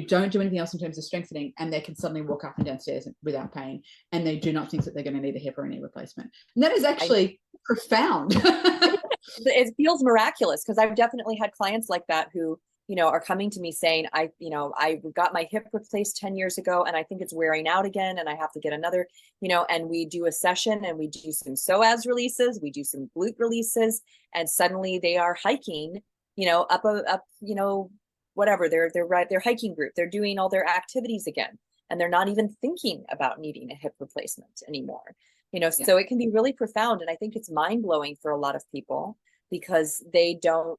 don't do anything else in terms of strengthening, and they can suddenly walk up and down stairs without pain, and they do not think that they're going to need a hip or a knee replacement. And that is actually profound. It feels miraculous because I've definitely had clients like that who, are coming to me saying, I got my hip replaced 10 years ago and I think it's wearing out again and I have to get another, and we do a session and we do some psoas releases, we do some glute releases, and suddenly they are hiking, up, whatever, their hiking group, they're doing all their activities again, and they're not even thinking about needing a hip replacement anymore. So it can be really profound. And I think it's mind-blowing for a lot of people because they don't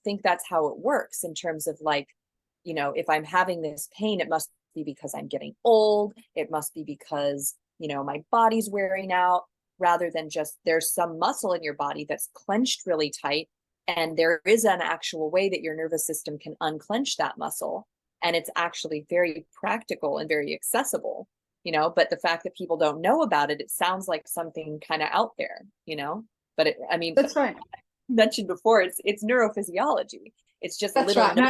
think that's how it works in terms of like, if I'm having this pain, it must be because I'm getting old. It must be because, my body's wearing out, rather than just there's some muscle in your body that's clenched really tight. And there is an actual way that your nervous system can unclench that muscle. And it's actually very practical and very accessible, but the fact that people don't know about it, it sounds like something kind of out there, but That's right. I mentioned before, it's neurophysiology. It's just that's right. And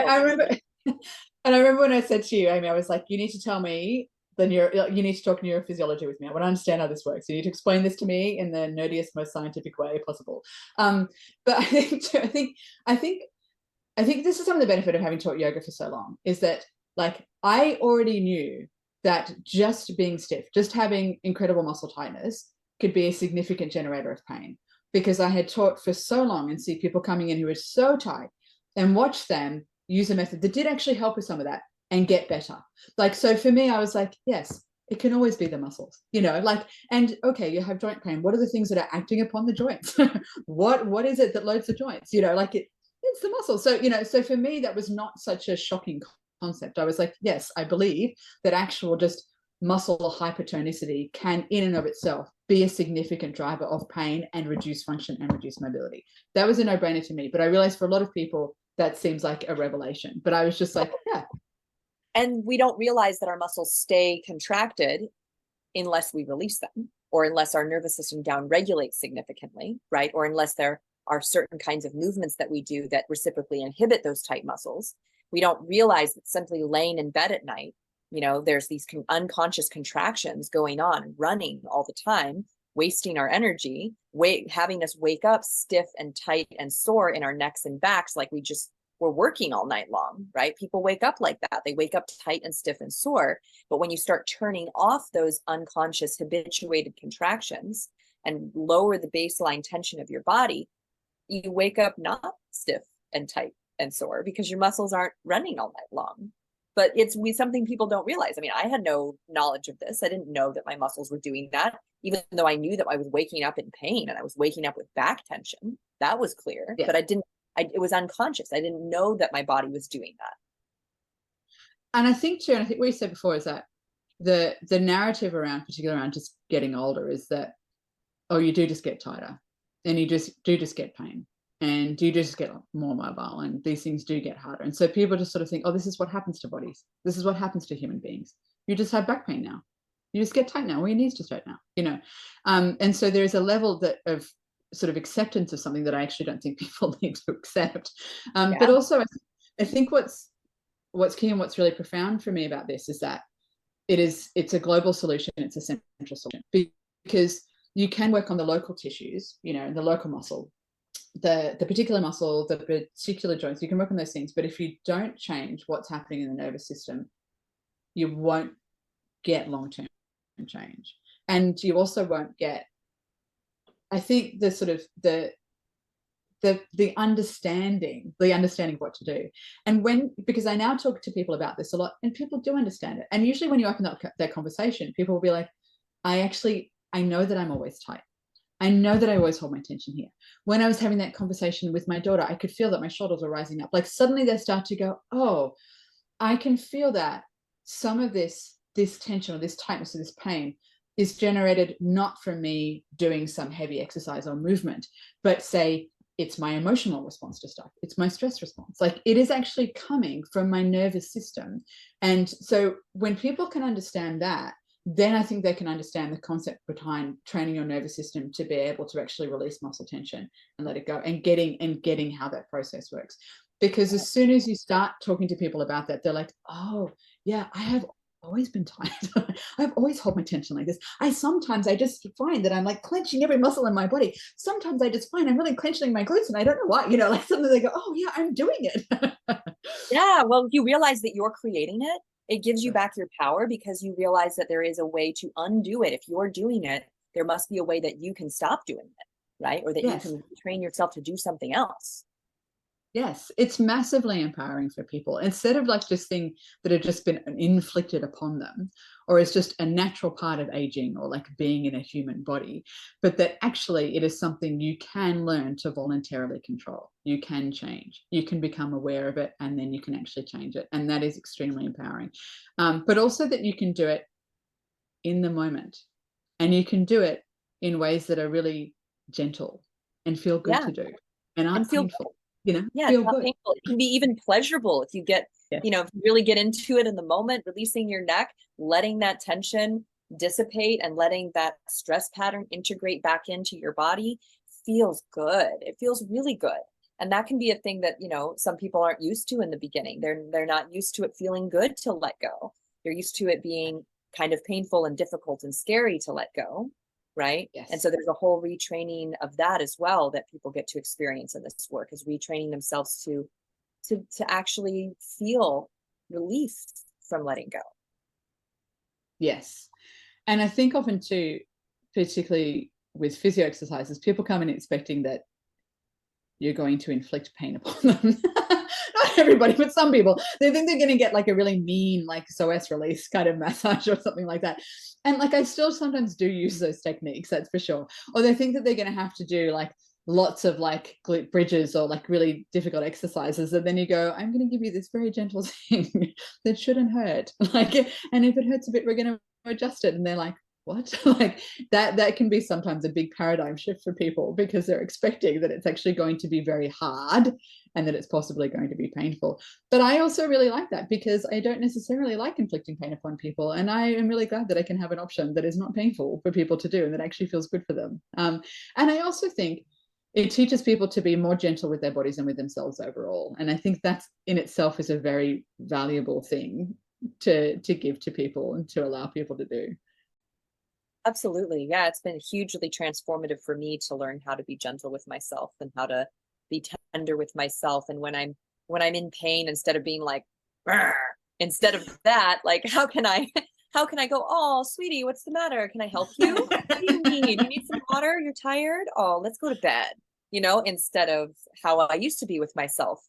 I remember when I said to you, Amy, I was like, you need to tell me you need to talk neurophysiology with me. I want to understand how this works. You need to explain this to me in the nerdiest, most scientific way possible. But I think this is some of the benefit of having taught yoga for so long, is that like I already knew that just being stiff, just having incredible muscle tightness could be a significant generator of pain, because I had taught for so long and see people coming in who are so tight and watch them use a method that did actually help with some of that and get better. Like, so for me, I was like, yes, it can always be the muscles, and okay, you have joint pain. What are the things that are acting upon the joints? What is it that loads the joints? It's the muscles. So for me, that was not such a shocking concept. I was like, yes, I believe that actual just muscle hypertonicity can in and of itself be a significant driver of pain and reduce function and reduce mobility. That was a no-brainer to me, but I realized for a lot of people that seems like a revelation. But I was just like, yeah. And we don't realize that our muscles stay contracted unless we release them. or unless our nervous system downregulates significantly, right? Or unless there are certain kinds of movements that we do that reciprocally inhibit those tight muscles, we don't realize that simply laying in bed at night, there's these unconscious contractions going on, running all the time, wasting our energy, having us wake up stiff and tight and sore in our necks and backs, like we're working all night long, right? People wake up like that. They wake up tight and stiff and sore. But when you start turning off those unconscious habituated contractions and lower the baseline tension of your body, you wake up not stiff and tight and sore because your muscles aren't running all night long. But it's something people don't realize. I mean, I had no knowledge of this. I didn't know that my muscles were doing that, even though I knew that I was waking up in pain and I was waking up with back tension. That was clear, but it was unconscious. I didn't know that my body was doing that. And I think too, and I think what you said before is that the narrative particularly around just getting older is that, oh, you do just get tighter and you just get pain and you just get more mobile and these things do get harder. And so people just sort of think, oh, this is what happens to bodies. This is what happens to human beings. You just have back pain now. You just get tight now. Well, your knees just hurt now, and so there's a level of sort of acceptance of something that I actually don't think people need to accept. But also I think what's key and what's really profound for me about this is that it's a global solution. It's a central solution because you can work on the local tissues, the local muscle, the particular muscle, the particular joints. You can work on those things. But if you don't change what's happening in the nervous system, you won't get long-term change. And you also won't get, I think, the sort of the understanding of what to do. And because I now talk to people about this a lot and people do understand it. And usually when you open up that conversation, people will be like, I know that I'm always tight. I know that I always hold my tension here. When I was having that conversation with my daughter, I could feel that my shoulders were rising up. Like suddenly they start to go, oh, I can feel that some of this tension or this tightness or this pain is generated not from me doing some heavy exercise or movement, but say it's my emotional response to stuff. It's my stress response. Like it is actually coming from my nervous system. And so when people can understand that, then I think they can understand the concept behind training your nervous system to be able to actually release muscle tension and let it go, and getting how that process works. Because as soon as you start talking to people about that, they're like, oh yeah, I have always been tight. I've always held my tension like this. Sometimes I just find that I'm like clenching every muscle in my body. Sometimes I just find I'm really clenching my glutes and I don't know why, like suddenly they go, oh yeah, I'm doing it. Yeah, well, you realize that you're creating it. It gives you back your power because you realize that there is a way to undo it. If you're doing it, there must be a way that you can stop doing it, right? Or that you can train yourself to do something else. Yes, it's massively empowering for people instead of like just things that have just been inflicted upon them, or it's just a natural part of aging or like being in a human body, but that actually it is something you can learn to voluntarily control. You can change, you can become aware of it, and then you can actually change it. And that is extremely empowering. But also that you can do it in the moment, and you can do it in ways that are really gentle and feel good to do and aren't painful. Feel good. Painful. It can be even pleasurable if you get, if you really get into it in the moment, releasing your neck, letting that tension dissipate and letting that stress pattern integrate back into your body feels good. It feels really good. And that can be a thing that, some people aren't used to in the beginning. They're not used to it feeling good to let go. They're used to it being kind of painful and difficult and scary to let go. Right. Yes. And so there's a whole retraining of that as well that people get to experience in this work, is retraining themselves to actually feel relief from letting go. Yes. And I think often too, particularly with physio exercises, people come in expecting that you're going to inflict pain upon them. Not everybody, but some people, they think they're going to get like a really mean, like SOS release kind of massage or something like that. And like, I still sometimes do use those techniques, that's for sure. Or they think that they're going to have to do like lots of like glute bridges or like really difficult exercises. And then you go, I'm going to give you this very gentle thing that shouldn't hurt. Like, and if it hurts a bit, we're going to adjust it. And they're like, what? Like that can be sometimes a big paradigm shift for people, because they're expecting that it's actually going to be very hard and that it's possibly going to be painful. But I also really like that, because I don't necessarily like inflicting pain upon people, and I am really glad that I can have an option that is not painful for people to do and that actually feels good for them. And I also think it teaches people to be more gentle with their bodies and with themselves overall, and I think that's in itself is a very valuable thing to give to people and to allow people to do. Absolutely. Yeah, it's been hugely transformative for me to learn how to be gentle with myself and how to be tender with myself. And when I'm in pain, instead of being like, "Brr," instead of that, like, how can I go, oh, sweetie, what's the matter? Can I help you? What do you need? You need some water? You're tired? Oh, let's go to bed. Instead of how I used to be with myself,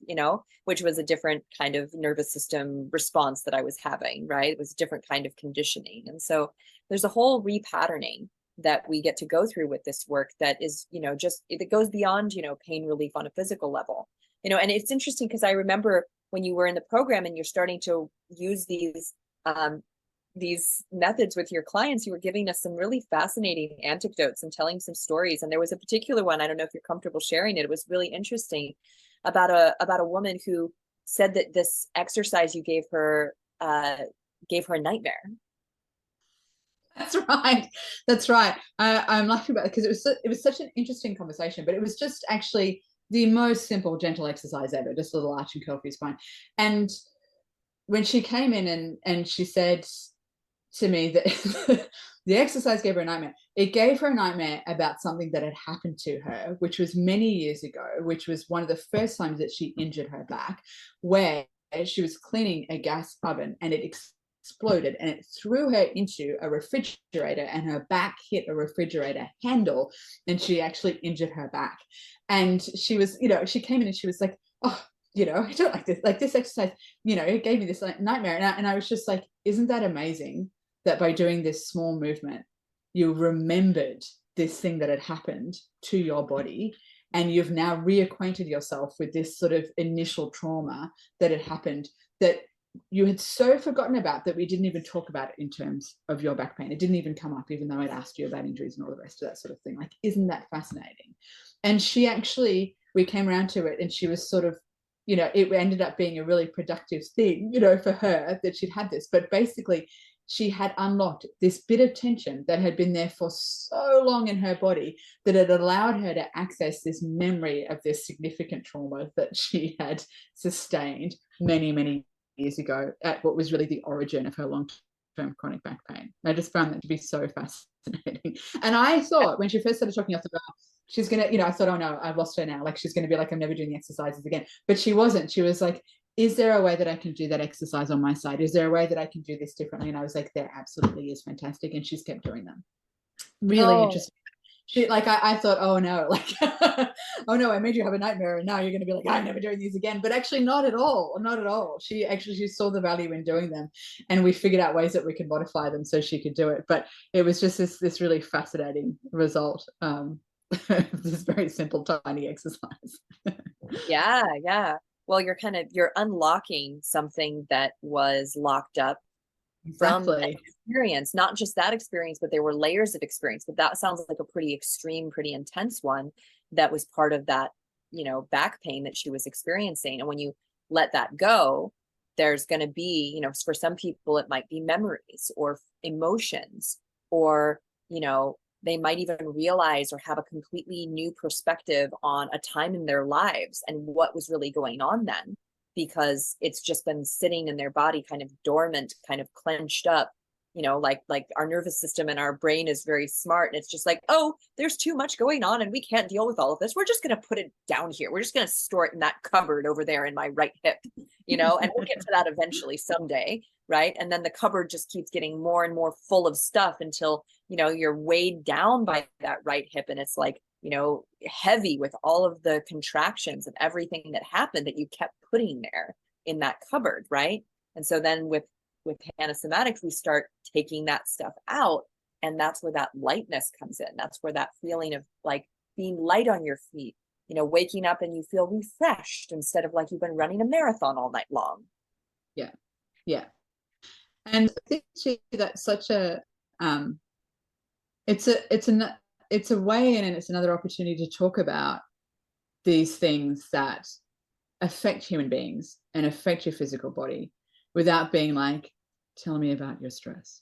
which was a different kind of nervous system response that I was having, right? It was a different kind of conditioning. And so there's a whole repatterning that we get to go through with this work that is, just it goes beyond, pain relief on a physical level. And it's interesting because I remember when you were in the program and you're starting to use these methods with your clients, you were giving us some really fascinating anecdotes and telling some stories. And there was a particular one, I don't know if you're comfortable sharing it. It was really interesting about a woman who said that this exercise you gave her a nightmare. That's right. That's right. I'm laughing about it because it was such an interesting conversation, but it was just actually the most simple, gentle exercise ever, just a little arch and curl for your spine. And when she came in and she said to me that the exercise gave her a nightmare. It gave her a nightmare about something that had happened to her, which was many years ago, which was one of the first times that she injured her back, where she was cleaning a gas oven and it exploded and it threw her into a refrigerator, and her back hit a refrigerator handle and she actually injured her back. And she was, she came in and she was like, oh, I don't like this. Like this exercise, it gave me this nightmare. And I was just like, isn't that amazing that by doing this small movement, you remembered this thing that had happened to your body, and you've now reacquainted yourself with this sort of initial trauma that had happened that you had so forgotten about, that we didn't even talk about it in terms of your back pain. It didn't even come up, even though I'd asked you about injuries and all the rest of that sort of thing. Like, isn't that fascinating? And we came around to it, and she was sort of, it ended up being a really productive thing, for her that she'd had this. But basically, she had unlocked this bit of tension that had been there for so long in her body, that it allowed her to access this memory of this significant trauma that she had sustained many, many years ago, at what was really the origin of her long-term chronic back pain. I just found that to be so fascinating. And I thought when she first started talking, I thought, she's gonna, I thought, oh no, I've lost her now. Like, she's gonna be like, I'm never doing the exercises again. But she wasn't. She was like, is there a way that I can do that exercise on my side? Is there a way that I can do this differently? And I was like, there absolutely is. Fantastic. And she's kept doing them. Really interesting. She, like, I thought, oh no, like, oh no, I made you have a nightmare, and now you're going to be like, I'm never doing these again. But actually, not at all, not at all. She saw the value in doing them, and we figured out ways that we could modify them so she could do it. But it was just this really fascinating result. This very simple, tiny exercise. Yeah. Well, you're unlocking something that was locked up from an experience, not just that experience, but there were layers of experience. But that sounds like a pretty extreme, pretty intense one that was part of that, back pain that she was experiencing. And when you let that go, there's going to be, for some people, it might be memories or emotions, or, they might even realize or have a completely new perspective on a time in their lives and what was really going on then, because it's just been sitting in their body, kind of dormant, kind of clenched up, like our nervous system and our brain is very smart. And it's just like, oh, there's too much going on and we can't deal with all of this. We're just going to put it down here. We're just going to store it in that cupboard over there in my right hip, and we'll get to that eventually someday. Right. And then the cupboard just keeps getting more and more full of stuff until, you're weighed down by that right hip. And it's like, heavy with all of the contractions of everything that happened that you kept putting there in that cupboard. Right. And so then with Somatics, we start taking that stuff out. And that's where that lightness comes in. That's where that feeling of like being light on your feet, waking up and you feel refreshed instead of like you've been running a marathon all night long. Yeah. Yeah. And I think that's such a it's a way in, and it's another opportunity to talk about these things that affect human beings and affect your physical body without being like, tell me about your stress,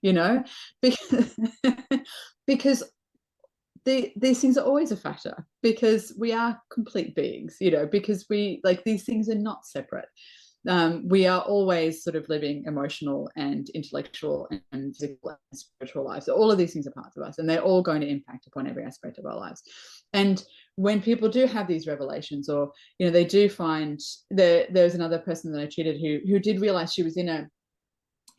you know, because, because these things are always a factor, because we are complete beings, you know, because we like, these things are not separate. We are always sort of living emotional and intellectual and physical and spiritual lives. So all of these things are parts of us, and they're all going to impact upon every aspect of our lives. And when people do have these revelations, or you know, they do find there's another person that I treated who did realize she was in a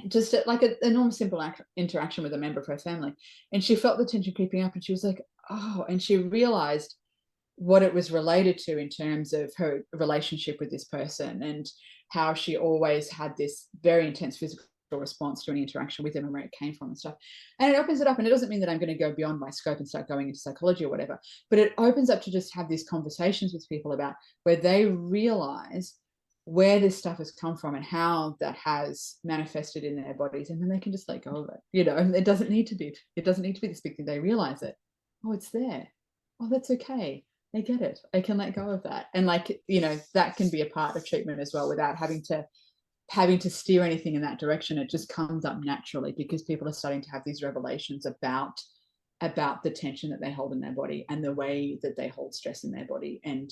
just like a normal simple interaction with a member of her family, and she felt the tension creeping up, and she was like, oh, and she realized what it was related to in terms of her relationship with this person, and how she always had this very intense physical response to any interaction with them, and where it came from and stuff. And it opens it up, and it doesn't mean that I'm going to go beyond my scope and start going into psychology or whatever, but it opens up to just have these conversations with people about where they realize where this stuff has come from and how that has manifested in their bodies, and then they can just let go of it, you know. And it doesn't need to be this big thing. They realize it. Oh, it's there. Oh, that's okay. I get it. I can let go of that. And like, you know, that can be a part of treatment as well, without having to steer anything in that direction. It just comes up naturally because people are starting to have these revelations about the tension that they hold in their body, and the way that they hold stress in their body, and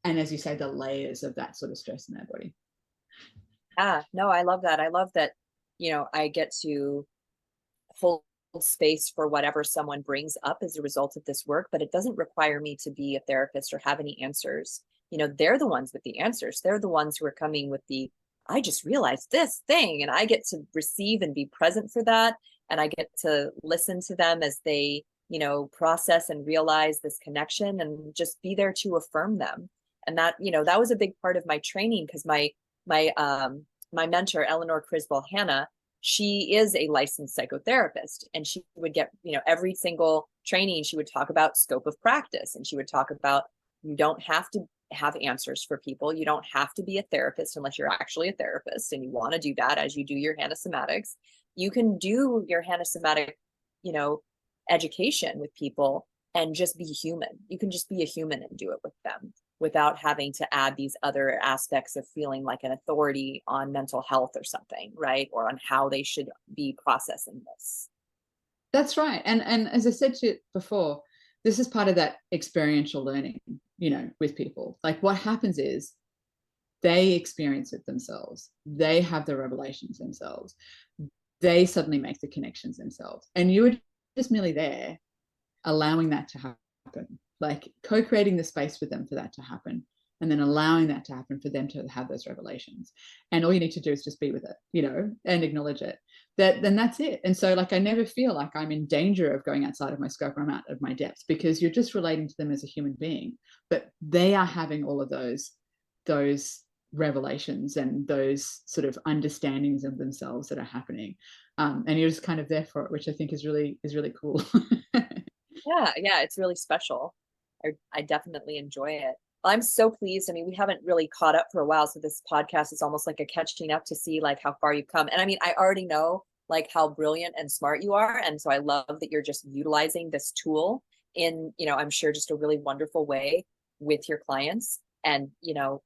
as you say, the layers of that sort of stress in their body. Yeah, no, I love that. I love that, you know, I get to hold space for whatever someone brings up as a result of this work, but it doesn't require me to be a therapist or have any answers. You know, they're the ones with the answers. They're the ones who are coming with the, I just realized this thing, and I get to receive and be present for that. And I get to listen to them as they, you know, process and realize this connection, and just be there to affirm them. And that, you know, that was a big part of my training, because my mentor, Eleanor Criswell Hanna, she is a licensed psychotherapist, and she would get, you know, every single training, she would talk about scope of practice, and she would talk about, you don't have to have answers for people. You don't have to be a therapist unless you're actually a therapist and you want to do that as you do your somatics. You can do your somatic, you know, education with people and just be human. You can just be a human and do it with them, without having to add these other aspects of feeling like an authority on mental health or something, right? Or on how they should be processing this. That's right. And as I said to you before, this is part of that experiential learning, you know, with people. Like, what happens is they experience it themselves. They have the revelations themselves. They suddenly make the connections themselves. And you were just merely there, allowing that to happen, like co-creating the space with them for that to happen, and then allowing that to happen for them to have those revelations. And all you need to do is just be with it, you know, and acknowledge it. Then that's it. And so, like, I never feel like I'm in danger of going outside of my scope, or I'm out of my depth, because you're just relating to them as a human being, but they are having all of those revelations and those sort of understandings of themselves that are happening, and you're just kind of there for it, which I think is really cool. Yeah, it's really special. I definitely enjoy it. I'm so pleased. I mean, we haven't really caught up for a while, so this podcast is almost like a catching up to see like how far you've come. And I mean, I already know like how brilliant and smart you are, and so I love that you're just utilizing this tool in, you know, I'm sure just a really wonderful way with your clients. And, you know,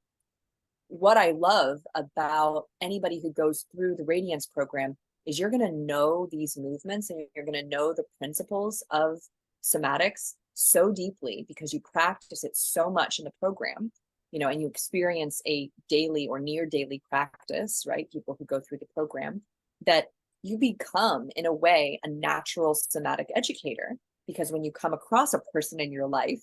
what I love about anybody who goes through the Radiance program is you're going to know these movements, and you're going to know the principles of somatics so deeply because you practice it so much in the program, you know, and you experience a daily or near daily practice, right? People who go through the program, that you become, in a way, a natural somatic educator. Because when you come across a person in your life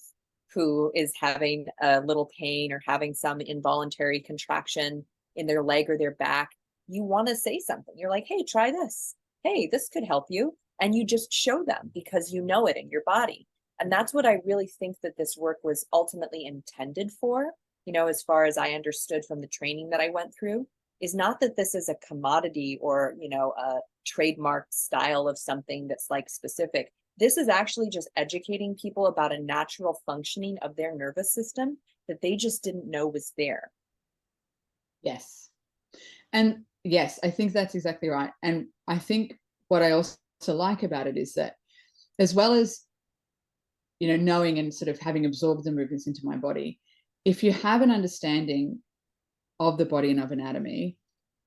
who is having a little pain or having some involuntary contraction in their leg or their back, you want to say something. You're like, hey, try this. Hey, this could help you. And you just show them because you know it in your body. And that's what I really think that this work was ultimately intended for, you know, as far as I understood from the training that I went through, is not that this is a commodity or, you know, a trademarked style of something that's like specific. This is actually just educating people about a natural functioning of their nervous system that they just didn't know was there. Yes. And yes, I think that's exactly right. And I think what I also to like about it is that, as well as, you know, knowing and sort of having absorbed the movements into my body, if you have an understanding of the body and of anatomy,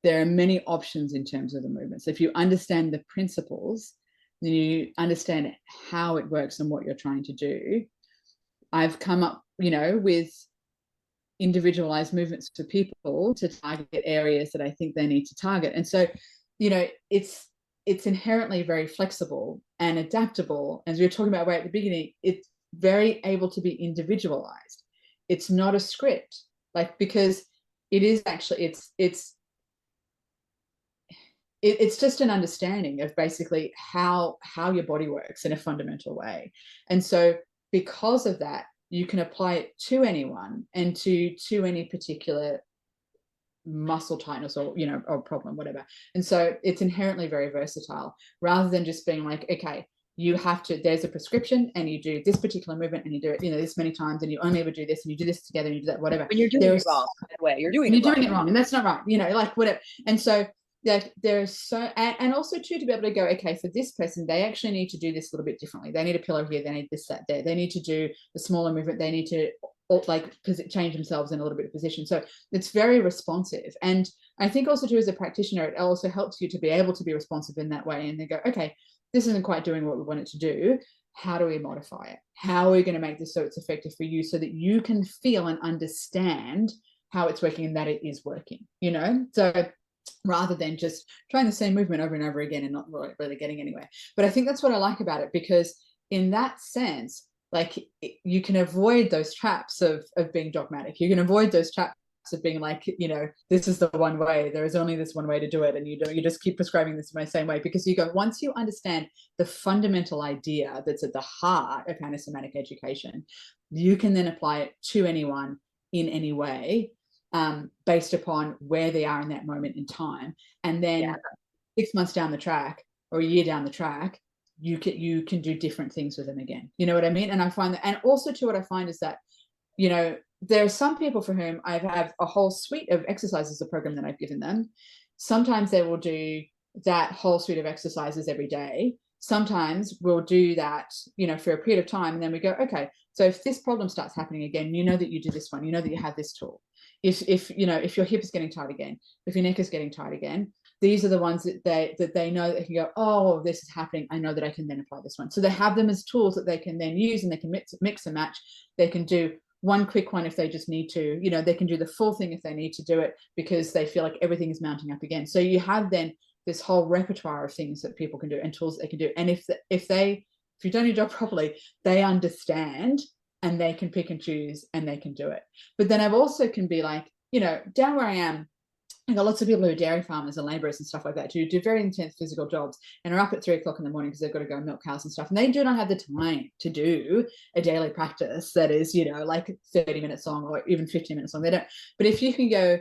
there are many options in terms of the movements. If you understand the principles, then you understand how it works and what you're trying to do. I've come up, you know, with individualized movements for people to target areas that I think they need to target. And so, you know, it's inherently very flexible and adaptable. As we were talking about right at the beginning, it's very able to be individualized. It's not a script, like, because it is actually, it's just an understanding of basically how your body works in a fundamental way. And so because of that, you can apply it to anyone and to any particular muscle tightness or, you know, or problem, whatever. And so it's inherently very versatile, rather than just being like, okay, you have to, there's a prescription and you do this particular movement and you do it, you know, this many times, and you only ever do this and you do this together and you do that, whatever. When you're doing it wrong, by the way, you're doing it wrong, and that's not right, you know, like whatever. And so like there's so, and also too, to be able to go, okay, for this person, they actually need to do this a little bit differently. They need a pillow here, they need this, that, there. They need to do the smaller movement. They need to like change themselves in a little bit of position. So it's very responsive. And I think also too, as a practitioner, it also helps you to be able to be responsive in that way. And they go, okay, this isn't quite doing what we want it to do. How do we modify it? How are we going to make this so it's effective for you, so that you can feel and understand how it's working and that it is working, you know? So rather than just trying the same movement over and over again and not really getting anywhere. But I think that's what I like about it, because in that sense, like, you can avoid those traps of being dogmatic. You can avoid those traps of being like, you know, this is the one way, there is only this one way to do it, and you just keep prescribing this same way, because you go, once you understand the fundamental idea that's at the heart of anastomotic education, you can then apply it to anyone in any way, based upon where they are in that moment in time. And then 6 months down the track or a year down the track, you can do different things with them again. You know what I mean? And I find that, and also too, what I find is that, you know, there are some people for whom I have a whole suite of exercises, a program that I've given them. Sometimes they will do that whole suite of exercises every day. Sometimes we'll do that, you know, for a period of time, and then we go, okay, so if this problem starts happening again, you know that you do this one, you know that you have this tool. If you know, if your hip is getting tight again, if your neck is getting tight again, these are the ones that they know that they can go, oh, this is happening, I know that I can then apply this one. So they have them as tools that they can then use, and they can mix and match. They can do one quick one if they just need to, you know, they can do the full thing if they need to do it, because they feel like everything is mounting up again. So you have then this whole repertoire of things that people can do and tools they can do. And if you've done your job properly, they understand and they can pick and choose and they can do it. But then I've also can be like, you know, down where I am, I got lots of people who are dairy farmers and labourers and stuff like that, who do very intense physical jobs and are up at 3 o'clock in the morning because they've got to go milk cows and stuff. And they do not have the time to do a daily practice that is, you know, like 30 minutes long or even 15 minutes long. They don't. But if you can go,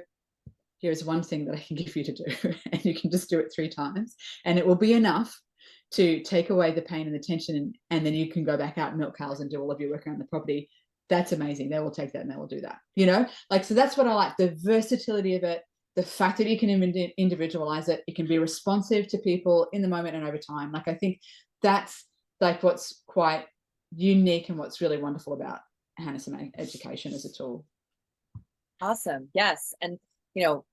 here's one thing that I can give you to do, and you can just do it 3 times, and it will be enough to take away the pain and the tension, and then you can go back out and milk cows and do all of your work around the property. That's amazing. They will take that and they will do that, you know, like, so that's what I like, the versatility of it, the fact that you can individualize it, it can be responsive to people in the moment and over time. Like, I think that's like what's quite unique and what's really wonderful about anastomotic education as a tool. Awesome. Yes. And, you know,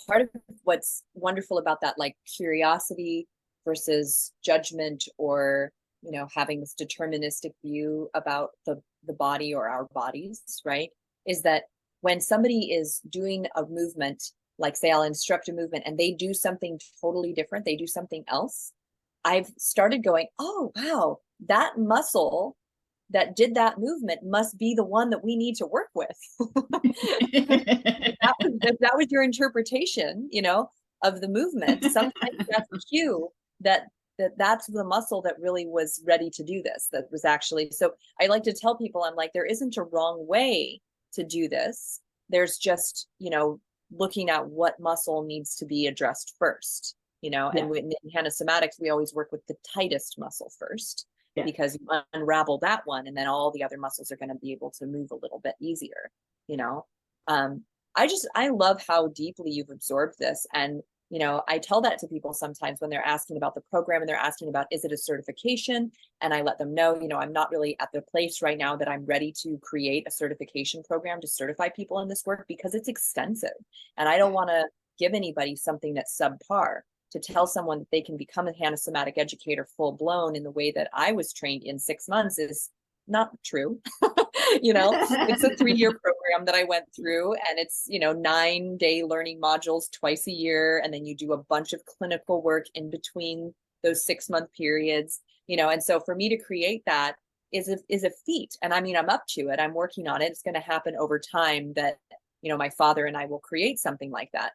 part of what's wonderful about that, like, curiosity versus judgment, or, you know, having this deterministic view about the body or our bodies, right, is that when somebody is doing a movement, like say I'll instruct a movement and they do something totally different, they do something else, I've started going, oh, wow, that muscle that did that movement must be the one that we need to work with. that was your interpretation, you know, of the movement. Sometimes that's a cue that's the muscle that really was ready to do this, that was actually. So I like to tell people, I'm like, there isn't a wrong way to do this. There's just, you know, looking at what muscle needs to be addressed first, you know. Yeah. And in anastomatics, we always work with the tightest muscle first, because you unravel that one, and then all the other muscles are going to be able to move a little bit easier, you know. I love how deeply you've absorbed this. And I tell that to people sometimes when they're asking about the program and they're asking about, is it a certification? And I let them know, I'm not really at the place right now that I'm ready to create a certification program to certify people in this work, because it's extensive. And I don't want to give anybody something that's subpar. To tell someone that they can become a somatic educator full blown in the way that I was trained in 6 months is not true. It's a 3-year program that I went through, and it's 9-day learning modules twice a year, and then you do a bunch of clinical work in between those 6-month periods. And so for me to create that is a feat. And I mean, I'm up to it, I'm working on it. It's going to happen over time that my father and I will create something like that.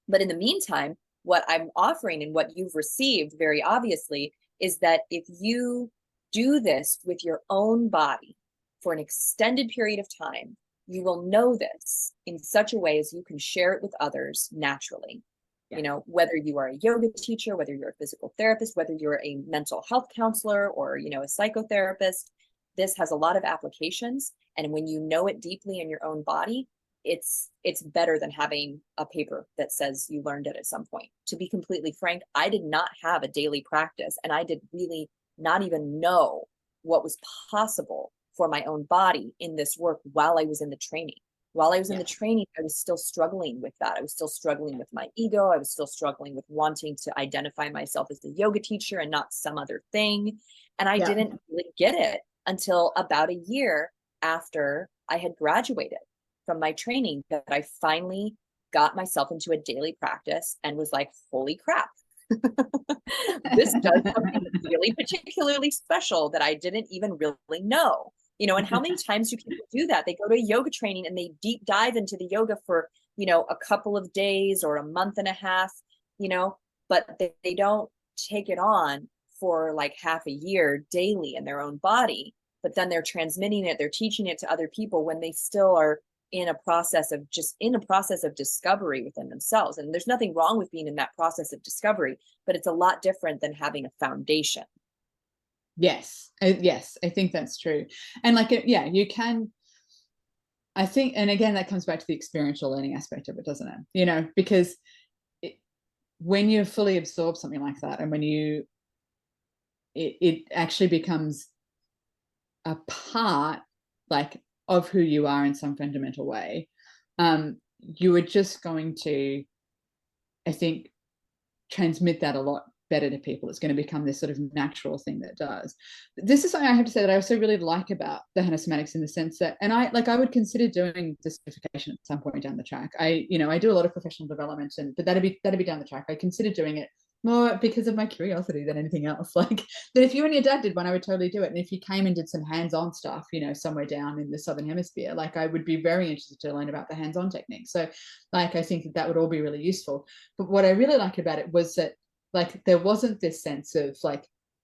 But in the meantime, what I'm offering and what you've received very obviously is that if you do this with your own body for an extended period of time, you will know this in such a way as you can share it with others naturally. Yeah. Whether you are a yoga teacher, whether you're a physical therapist, whether you're a mental health counselor or, a psychotherapist, this has a lot of applications. And when you know it deeply in your own body, it's better than having a paper that says you learned it at some point. To be completely frank, I did not have a daily practice, and I did really not even know what was possible for my own body in this work while I was in the training. While I was in the training, I was still struggling with that. I was still struggling with my ego. I was still struggling with wanting to identify myself as the yoga teacher and not some other thing. And I didn't really get it until about a year after I had graduated from my training, that I finally got myself into a daily practice and was like, holy crap, this does something really particularly special that I didn't even really know. And how many times do people do that? They go to a yoga training and they deep dive into the yoga for, a couple of days or a month and a half, but they don't take it on for like half a year daily in their own body. But then they're transmitting it, they're teaching it to other people when they still are in a process of discovery within themselves. And there's nothing wrong with being in that process of discovery, but it's a lot different than having a foundation. Yes, I think that's true. And you can, I think, and again, that comes back to the experiential learning aspect of it, doesn't it? Because when you fully absorb something like that, and when it actually becomes a part of who you are in some fundamental way, you are just going to, I think, transmit that a lot better to people. It's going to become this sort of natural thing that does. This is something I have to say that I also really like about the Somatics, in the sense that, and I would consider doing the certification at some point down the track. I do a lot of professional development, but that'd be down the track. I consider doing it more because of my curiosity than anything else. That if you and your dad did one, I would totally do it. And if you came and did some hands-on stuff, somewhere down in the Southern Hemisphere, I would be very interested to learn about the hands-on techniques. So I think that would all be really useful. But what I really like about it was that there wasn't this sense of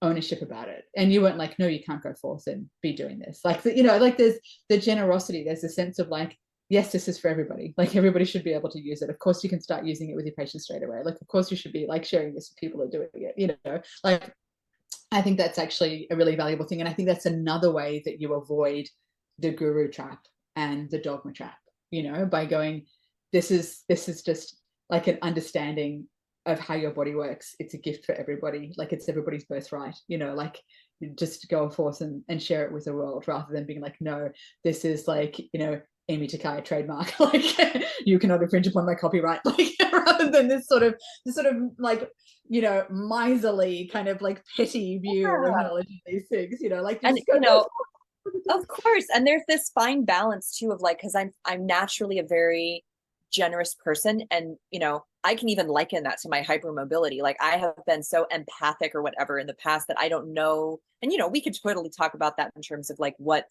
ownership about it, and you weren't like, no, you can't go forth and be doing this. There's the generosity, there's a sense of yes, this is for everybody. Everybody should be able to use it. Of course, you can start using it with your patients straight away. Of course, you should be sharing this with people who are doing it. I think that's actually a really valuable thing. And I think that's another way that you avoid the guru trap and the dogma trap, by going, this is just an understanding of how your body works. It's a gift for everybody. It's everybody's birthright, just go forth and share it with the world, rather than being no, this is Amy Takaya trademark, you cannot infringe upon my copyright, rather than this sort of miserly kind of petty view of acknowledging these things, of course. And there's this fine balance too of because I'm naturally a very generous person, and I can even liken that to my hypermobility. I have been so empathic or whatever in the past that I don't know, and we could totally talk about that in terms of what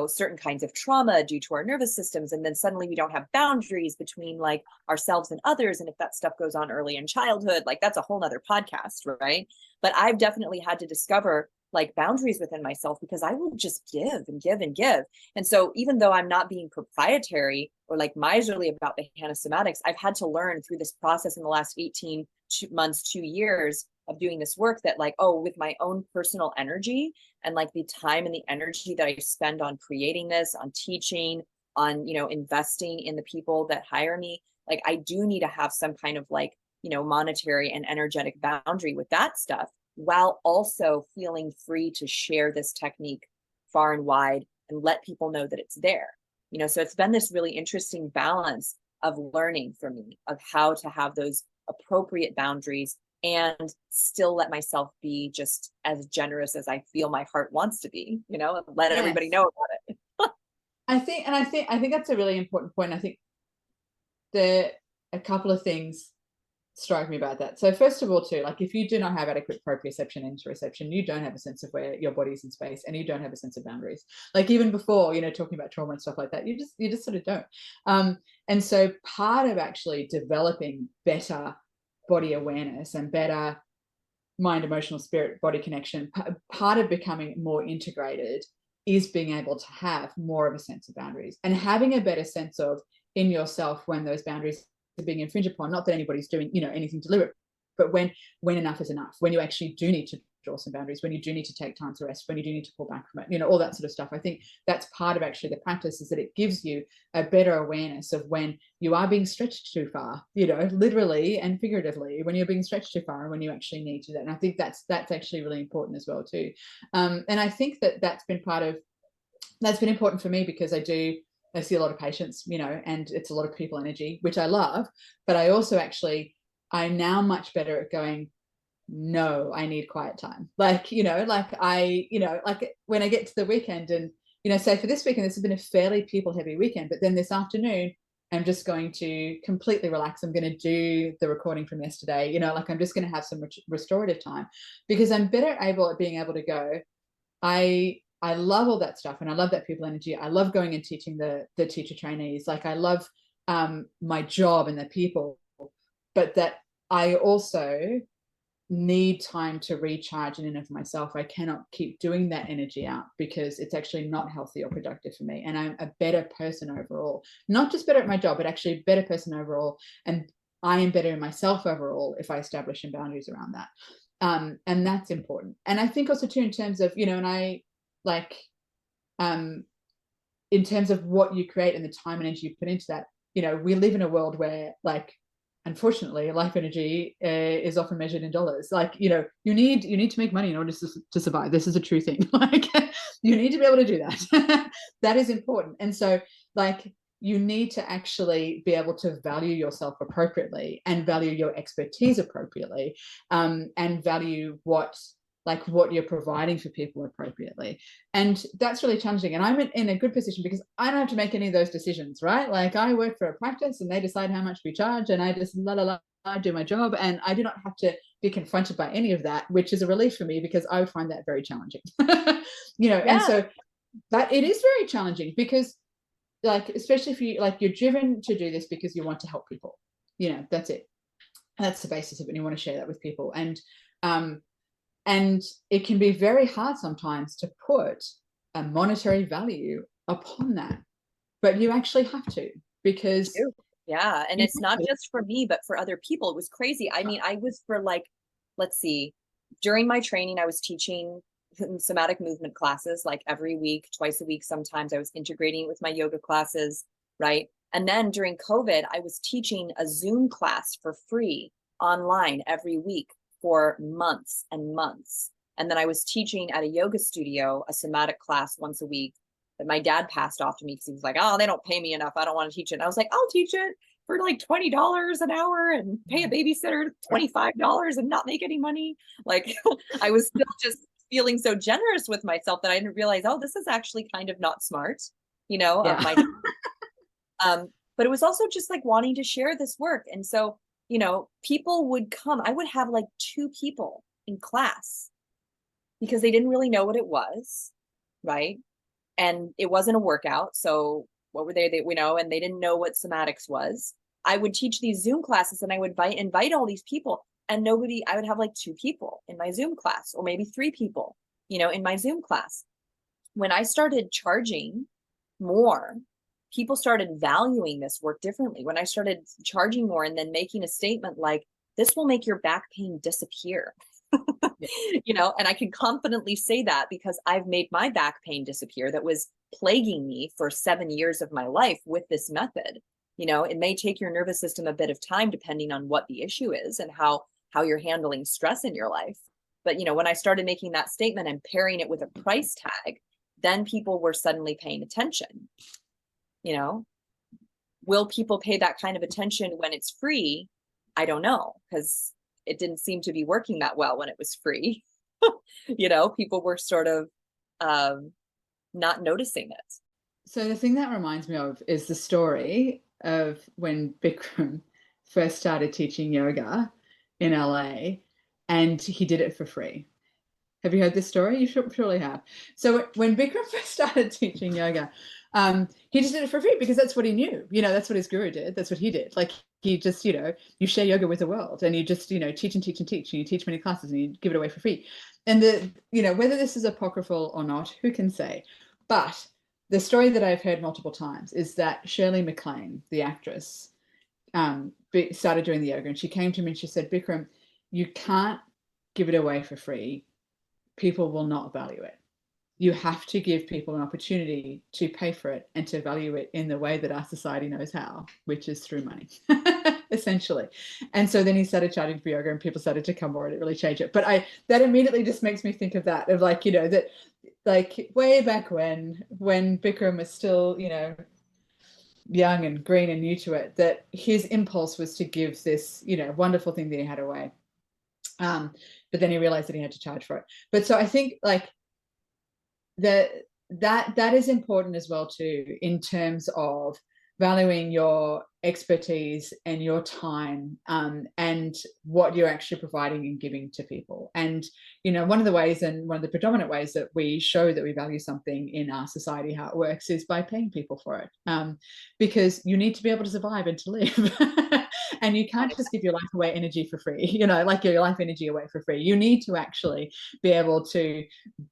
certain kinds of trauma due to our nervous systems, and then suddenly we don't have boundaries between ourselves and others, and if that stuff goes on early in childhood, that's a whole nother podcast, right? But I've definitely had to discover boundaries within myself, because I will just give and give and give. And so even though I'm not being proprietary or miserly about the Somatics, I've had to learn through this process in the last 18 months, 2 years of doing this work, that with my own personal energy and the time and the energy that I spend on creating this, on teaching, on investing in the people that hire me, I do need to have some kind of monetary and energetic boundary with that stuff, while also feeling free to share this technique far and wide and let people know that it's there. So it's been this really interesting balance of learning for me of how to have those appropriate boundaries and still let myself be just as generous as I feel my heart wants to be, and let everybody know about it. I think that's a really important point. I think a couple of things strike me about that. So first of all, too, like if you do not have adequate proprioception and interoception, you don't have a sense of where your body's in space, and you don't have a sense of boundaries. Like even before, talking about trauma and stuff like that, you just sort of don't. And so part of actually developing better body awareness and better mind, emotional, spirit, body connection, part of becoming more integrated is being able to have more of a sense of boundaries and having a better sense of in yourself when those boundaries are being infringed upon. Not that anybody's doing anything deliberate, but when enough is enough, when you actually do need to draw some boundaries, when you do need to take time to rest, when you do need to pull back from it, all that sort of stuff. I think that's part of actually the practice, is that it gives you a better awareness of when you are being stretched too far, literally and figuratively, when you're being stretched too far and when you actually need to do that. And I think that's actually really important as well too. And I think that's been important for me, because I see a lot of patients, and it's a lot of people energy, which I love, but I also I'm now much better at going, no, I need quiet time. Like when I get to the weekend and, say for this weekend, this has been a fairly people heavy weekend, but then this afternoon, I'm just going to completely relax. I'm going to do the recording from yesterday, I'm just going to have some restorative time, because I'm better able at being able to go, I love all that stuff, and I love that people energy. I love going and teaching the teacher trainees. Like I love my job and the people, but that I also need time to recharge in and of myself. I cannot keep doing that energy out, because it's actually not healthy or productive for me. And I'm a better person overall, not just better at my job, but actually a better person overall. And I am better in myself overall if I establish some boundaries around that. And that's important. And I think also too, in terms of, and I like, in terms of what you create and the time and energy you put into that, we live in a world where, like, unfortunately, life energy is often measured in dollars. Like, you need to make money in order to survive. This is a true thing. Like, you need to be able to do that. That is important. And so, like, you need to actually be able to value yourself appropriately and value your expertise appropriately, and value what you're providing for people appropriately. And that's really challenging. And I'm in a good position because I don't have to make any of those decisions, right? Like I work for a practice and they decide how much we charge, and I just do my job, and I do not have to be confronted by any of that, which is a relief for me, because I would find that very challenging. And so that it is very challenging, because like, especially if you're driven to do this because you want to help people, that's it. That's the basis of it. And you want to share that with people. And it can be very hard sometimes to put a monetary value upon that, but you actually have to, because yeah. And it's not just for me, but for other people. It was crazy. I mean, I was for let's see, during my training, I was teaching somatic movement classes like every week, twice a week. Sometimes I was integrating it with my yoga classes, right? And then during COVID, I was teaching a Zoom class for free online every week for months and months. And then I was teaching at a yoga studio, a somatic class once a week, that my dad passed off to me because he was like, oh, they don't pay me enough, I don't want to teach it. And I was like, I'll teach it for like $20 an hour and pay a babysitter $25 and not make any money. Like I was still just feeling so generous with myself that I didn't realize, oh, this is actually kind of not smart, of my but it was also just like wanting to share this work. And so people would come. I would have like 2 people in class because they didn't really know what it was, right? And it wasn't a workout. So what were they, and they didn't know what somatics was. I would teach these Zoom classes and I would invite all these people, and I would have like 2 people in my Zoom class, or maybe 3 people, in my Zoom class. When I started charging more, people started valuing this work differently. When I started charging more and then making a statement like, this will make your back pain disappear, and I can confidently say that because I've made my back pain disappear that was plaguing me for 7 years of my life with this method, You know, it may take your nervous system a bit of time depending on what the issue is and how you're handling stress in your life. But, you know, when I started making that statement and pairing it with a price tag, then people were suddenly paying attention. You know, will people pay that kind of attention when it's free? I don't know, because it didn't seem to be working that well when it was free. You know, people were sort of not noticing it. So the thing that reminds me of is the story of when Bikram first started teaching yoga in LA, and he did it for free. Have you heard this story? You surely have. So when Bikram first started teaching yoga, he just did it for free because that's what he knew. You know, that's what his guru did. That's what he did. Like, he just, you know, you share yoga with the world, and you just, you know, teach and teach and teach, and you teach many classes and you give it away for free. And you know, whether this is apocryphal or not, who can say? But the story that I've heard multiple times is that Shirley MacLaine, the actress, started doing the yoga, and she came to me and she said, Bikram, you can't give it away for free. People will not value it. You have to give people an opportunity to pay for it and to value it in the way that our society knows how, which is through money, essentially. And so then he started charging for yoga, and people started to come more, and it really changed it. But that immediately just makes me think of that, of like, you know, that like way back when Bikram was still, you know, young and green and new to it, that his impulse was to give this, you know, wonderful thing that he had away. But then he realized that he had to charge for it. But so I think like that is important as well too, in terms of valuing your expertise and your time, and what you're actually providing and giving to people. And you know, one of the ways, and one of the predominant ways that we show that we value something in our society, how it works, is by paying people for it, because you need to be able to survive and to live. And you can't just give your life away energy for free, you know, like your life energy away for free. You need to actually be able to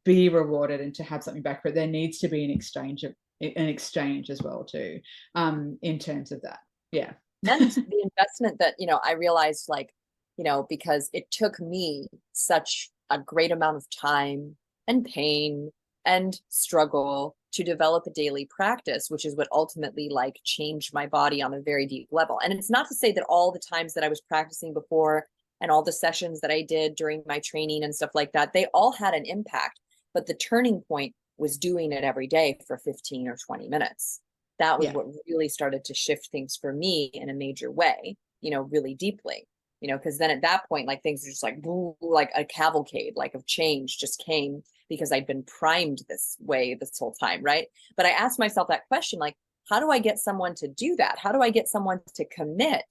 be rewarded and to have something back for it. There needs to be an exchange as well too, in terms of that. Yeah. And the investment that, you know, I realized, like, you know, because it took me such a great amount of time and pain and struggle to develop a daily practice, which is what ultimately like changed my body on a very deep level. And it's not to say that all the times that I was practicing before and all the sessions that I did during my training and stuff like that, they all had an impact. But the turning point was doing it every day for 15 or 20 minutes. That was what really started to shift things for me in a major way, you know, really deeply, you know, because then at that point, like things are just like, like a cavalcade, like of change just came because I'd been primed this way this whole time, right? But I asked myself that question, like, how do I get someone to do that? How do I get someone to commit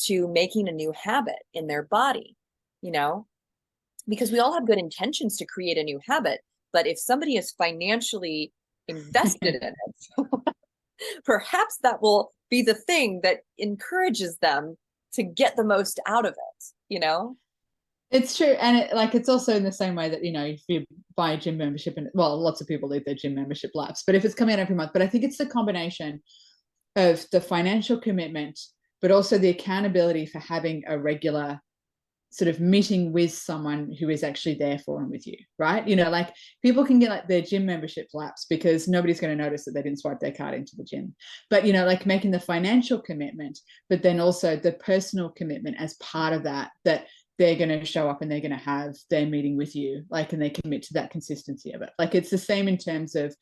to making a new habit in their body, you know? Because we all have good intentions to create a new habit, but if somebody is financially invested in it, perhaps that will be the thing that encourages them to get the most out of it, you know? It's true. And it's also in the same way that, you know, if you buy a gym membership, and well, lots of people leave their gym membership lapse, but if it's coming out every month, but I think it's the combination of the financial commitment, but also the accountability for having a regular sort of meeting with someone who is actually there for and with you, right? You know, like people can get like their gym membership lapse because nobody's going to notice that they didn't swipe their card into the gym. But, you know, like making the financial commitment, but then also the personal commitment as part of that, that they're going to show up and they're going to have their meeting with you, like, and they commit to that consistency of it. Like it's the same in terms of,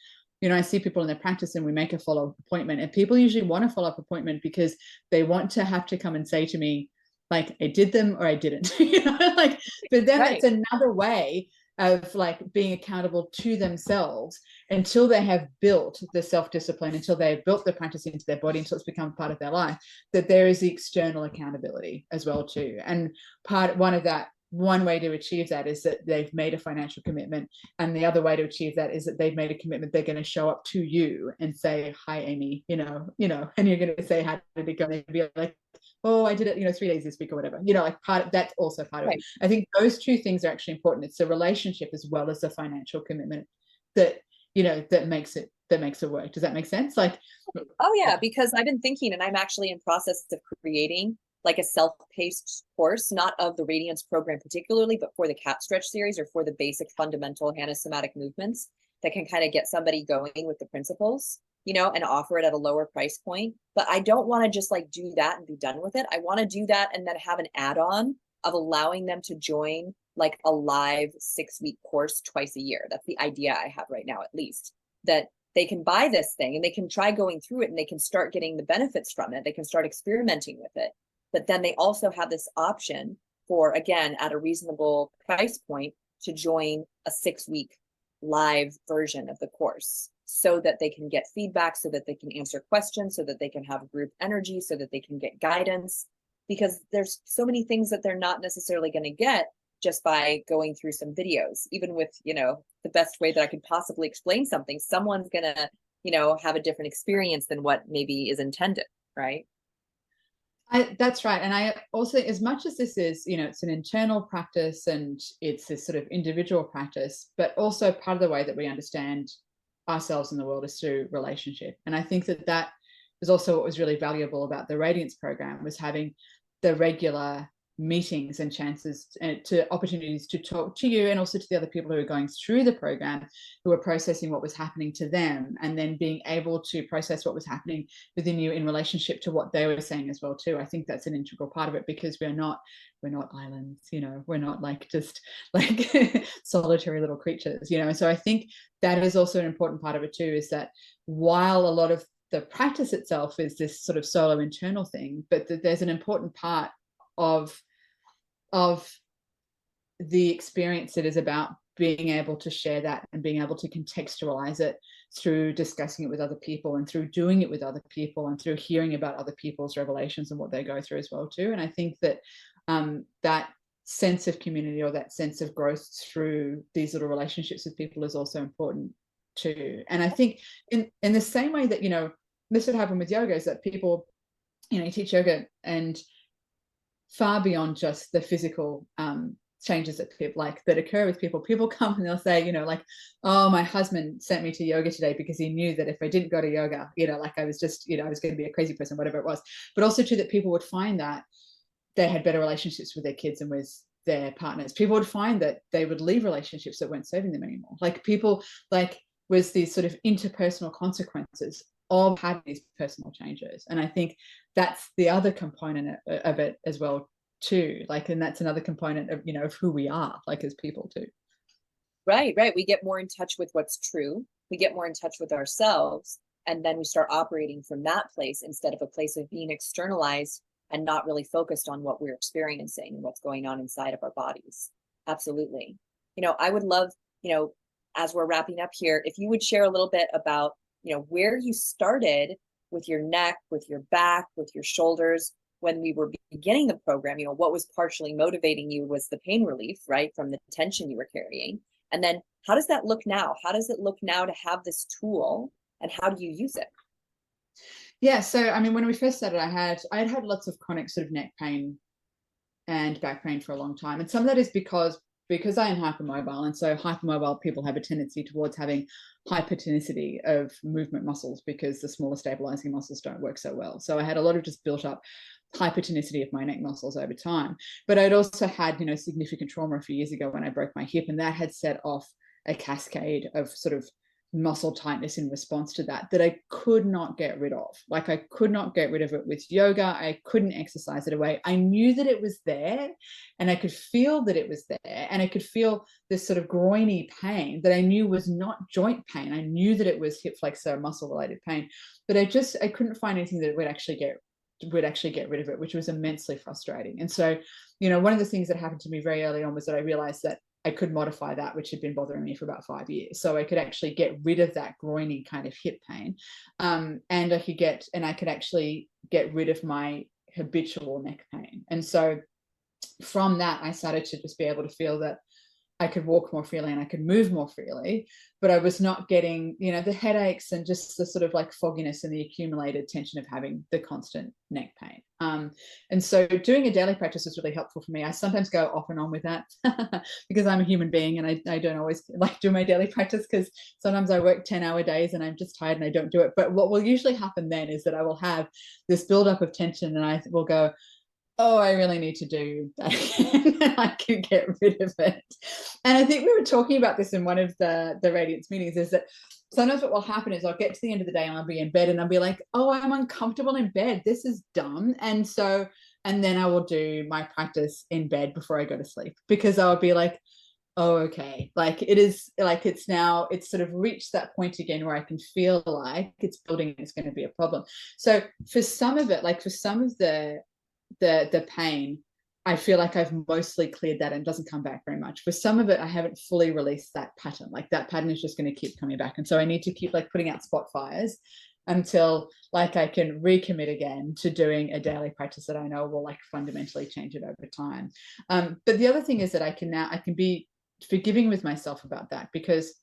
you know, I see people in their practice and we make a follow-up appointment, and people usually want a follow-up appointment because they want to have to come and say to me, like, I did them or I didn't, you know, like, but then Right. it's another way of like being accountable to themselves until they have built the self-discipline, until they've built the practice into their body, until it's become part of their life, that there is the external accountability as well too. And one way to achieve that is that they've made a financial commitment, and the other way to achieve that is that they've made a commitment. They're going to show up to you and say, hi Amy, you know, and you're going to say, how did it go? And they'll be like, oh, I did it, you know, 3 days this week or whatever, you know, like that's also part of it. I think those two things are actually important. It's the relationship as well as the financial commitment that, you know, that makes it work. Does that make sense? Like, oh yeah, because I've been thinking, and I'm actually in process of creating like a self-paced course, not of the Radiance program particularly, but for the cat stretch series or for the basic fundamental somatic movements that can kind of get somebody going with the principles. and offer it at a lower price point. But I don't want to just like do that and be done with it. I want to do that and then have an add-on of allowing them to join like a live 6-week course twice a year. That's the idea I have right now, at least, that they can buy this thing and they can try going through it and they can start getting the benefits from it. They can start experimenting with it. But then they also have this option for, again, at a reasonable price point, to join a 6-week live version of the course so that they can get feedback, so that they can answer questions, so that they can have group energy, so that they can get guidance. Because there's so many things that they're not necessarily going to get just by going through some videos. Even with, the best way that I could possibly explain something, someone's going to, have a different experience than what maybe is intended, right? That's right. And I also, as much as this is, it's an internal practice and it's this sort of individual practice, but also part of the way that we understand ourselves in the world is through relationship. And I think that that is also what was really valuable about the Radiance program, was having the regular meetings and chances to opportunities to talk to you and also to the other people who are going through the program, who are processing what was happening to them, and then being able to process what was happening within you in relationship to what they were saying as well too. I think that's an integral part of it, because we're not islands, we're not like just like solitary little creatures, so I think that is also an important part of it too, is that while a lot of the practice itself is this sort of solo internal thing, but there's an important part of the experience that is about being able to share that and being able to contextualize it through discussing it with other people and through doing it with other people and through hearing about other people's revelations and what they go through as well too. And I think that that sense of community, or that sense of growth through these little relationships with people, is also important too. And I think in the same way that, this would happen with yoga, is that people, you teach yoga, and far beyond just the physical changes that people that occur with people come and they'll say, like, oh, my husband sent me to yoga today because he knew that if I didn't go to yoga, like I was just, I was going to be a crazy person, whatever it was. But also too, that people would find that they had better relationships with their kids and with their partners. People would find that they would leave relationships that weren't serving them anymore. Like people, was these sort of interpersonal consequences of having these personal changes. And I think that's the other component of it as well too, and that's another component of of who we are as people too. Right. We get more in touch with what's true, we get more in touch with ourselves, and then we start operating from that place instead of a place of being externalized and not really focused on what we're experiencing and what's going on inside of our bodies. Absolutely. I would love, as we're wrapping up here, if you would share a little bit about where you started with your neck, with your back, with your shoulders when we were beginning the program. What was partially motivating you was the pain relief, right, from the tension you were carrying. And then how does that look now? How does it look now to have this tool, and how do you use it? Yeah, so I mean, when we first started, I had lots of chronic sort of neck pain and back pain for a long time, and some of that is because I am hypermobile, and so hypermobile people have a tendency towards having hypertonicity of movement muscles because the smaller stabilizing muscles don't work so well. So I had a lot of just built up hypertonicity of my neck muscles over time. But I'd also had, significant trauma a few years ago when I broke my hip, and that had set off a cascade of sort of muscle tightness in response to that I could not get rid of. I could not get rid of it with yoga. I couldn't exercise it away. I knew that it was there, and I could feel that it was there, and I could feel this sort of groiny pain that I knew was not joint pain. I knew that it was hip flexor muscle related pain, but I couldn't find anything that would actually get rid of it, which was immensely frustrating. And so, one of the things that happened to me very early on was that I realized that I could modify that, which had been bothering me for about 5 years. So I could actually get rid of that groiny kind of hip pain. And I could actually get rid of my habitual neck pain. And so from that, I started to just be able to feel that I could walk more freely and I could move more freely, but I was not getting, the headaches and just the sort of fogginess and the accumulated tension of having the constant neck pain. And so doing a daily practice was really helpful for me. I sometimes go off and on with that because I'm a human being, and I don't always do my daily practice because sometimes I work 10-hour days and I'm just tired and I don't do it. But what will usually happen then is that I will have this buildup of tension, and I will go, oh, I really need to do that again. I can get rid of it. And I think we were talking about this in one of the Radiance meetings, is that sometimes what will happen is I'll get to the end of the day and I'll be in bed and I'll be like, oh, I'm uncomfortable in bed. This is dumb. And then I will do my practice in bed before I go to sleep, because I'll be like, oh, okay. Like it is like, it's sort of reached that point again where I can feel like it's building, it's going to be a problem. So for some of it, like for some of the pain, I feel like I've mostly cleared that and doesn't come back very much. For some of it, I haven't fully released that pattern. Like that pattern is just going to keep coming back. And so I need to keep like putting out spot fires until like I can recommit again to doing a daily practice that I know will like fundamentally change it over time. But the other thing is that I can be forgiving with myself about that, because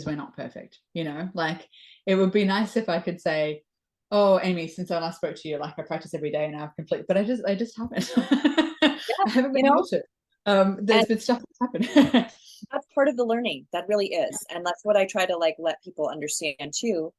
we're not perfect, you know. Like it would be nice if I could say, oh, Amy, since I last spoke to you, like I practice every day and I've completely, but I just haven't. Yeah, I haven't been you able know, to. There's and been stuff that's happened. that's part of the learning. That really is. And that's what I try to like let people understand too,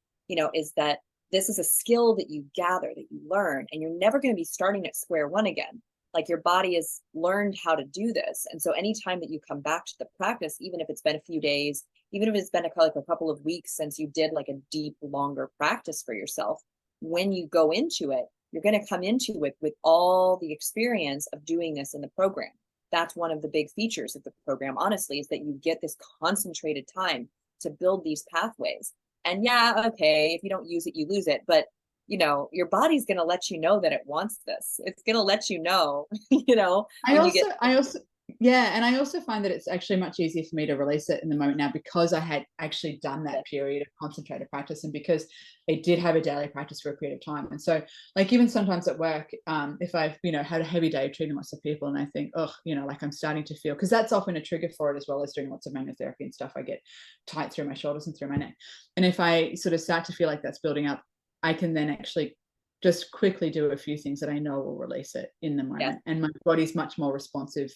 is that this is a skill that you gather, that you learn, and you're never going to be starting at square one again. Like your body has learned how to do this. And so anytime that you come back to the practice, even if it's been a few days, even if it's been like a couple of weeks since you did like a deep, longer practice for yourself, when you go into it, you're going to come into it with all the experience of doing this in the program. That's one of the big features of the program, honestly, is that you get this concentrated time to build these pathways. And yeah, okay, if you don't use it, you lose it. But your body's going to let you know that it wants this. It's going to let you know, when you get. Yeah, and I also find that it's actually much easier for me to release it in the moment now, because I had actually done that period of concentrated practice, and because I did have a daily practice for a period of time. And so like even sometimes at work, if I've had a heavy day treating lots of people and I think, oh, like I'm starting to feel, because that's often a trigger for it, as well as doing lots of manual therapy and stuff, I get tight through my shoulders and through my neck. And if I sort of start to feel like that's building up, I can then actually just quickly do a few things that I know will release it in the moment. And my body's much more responsive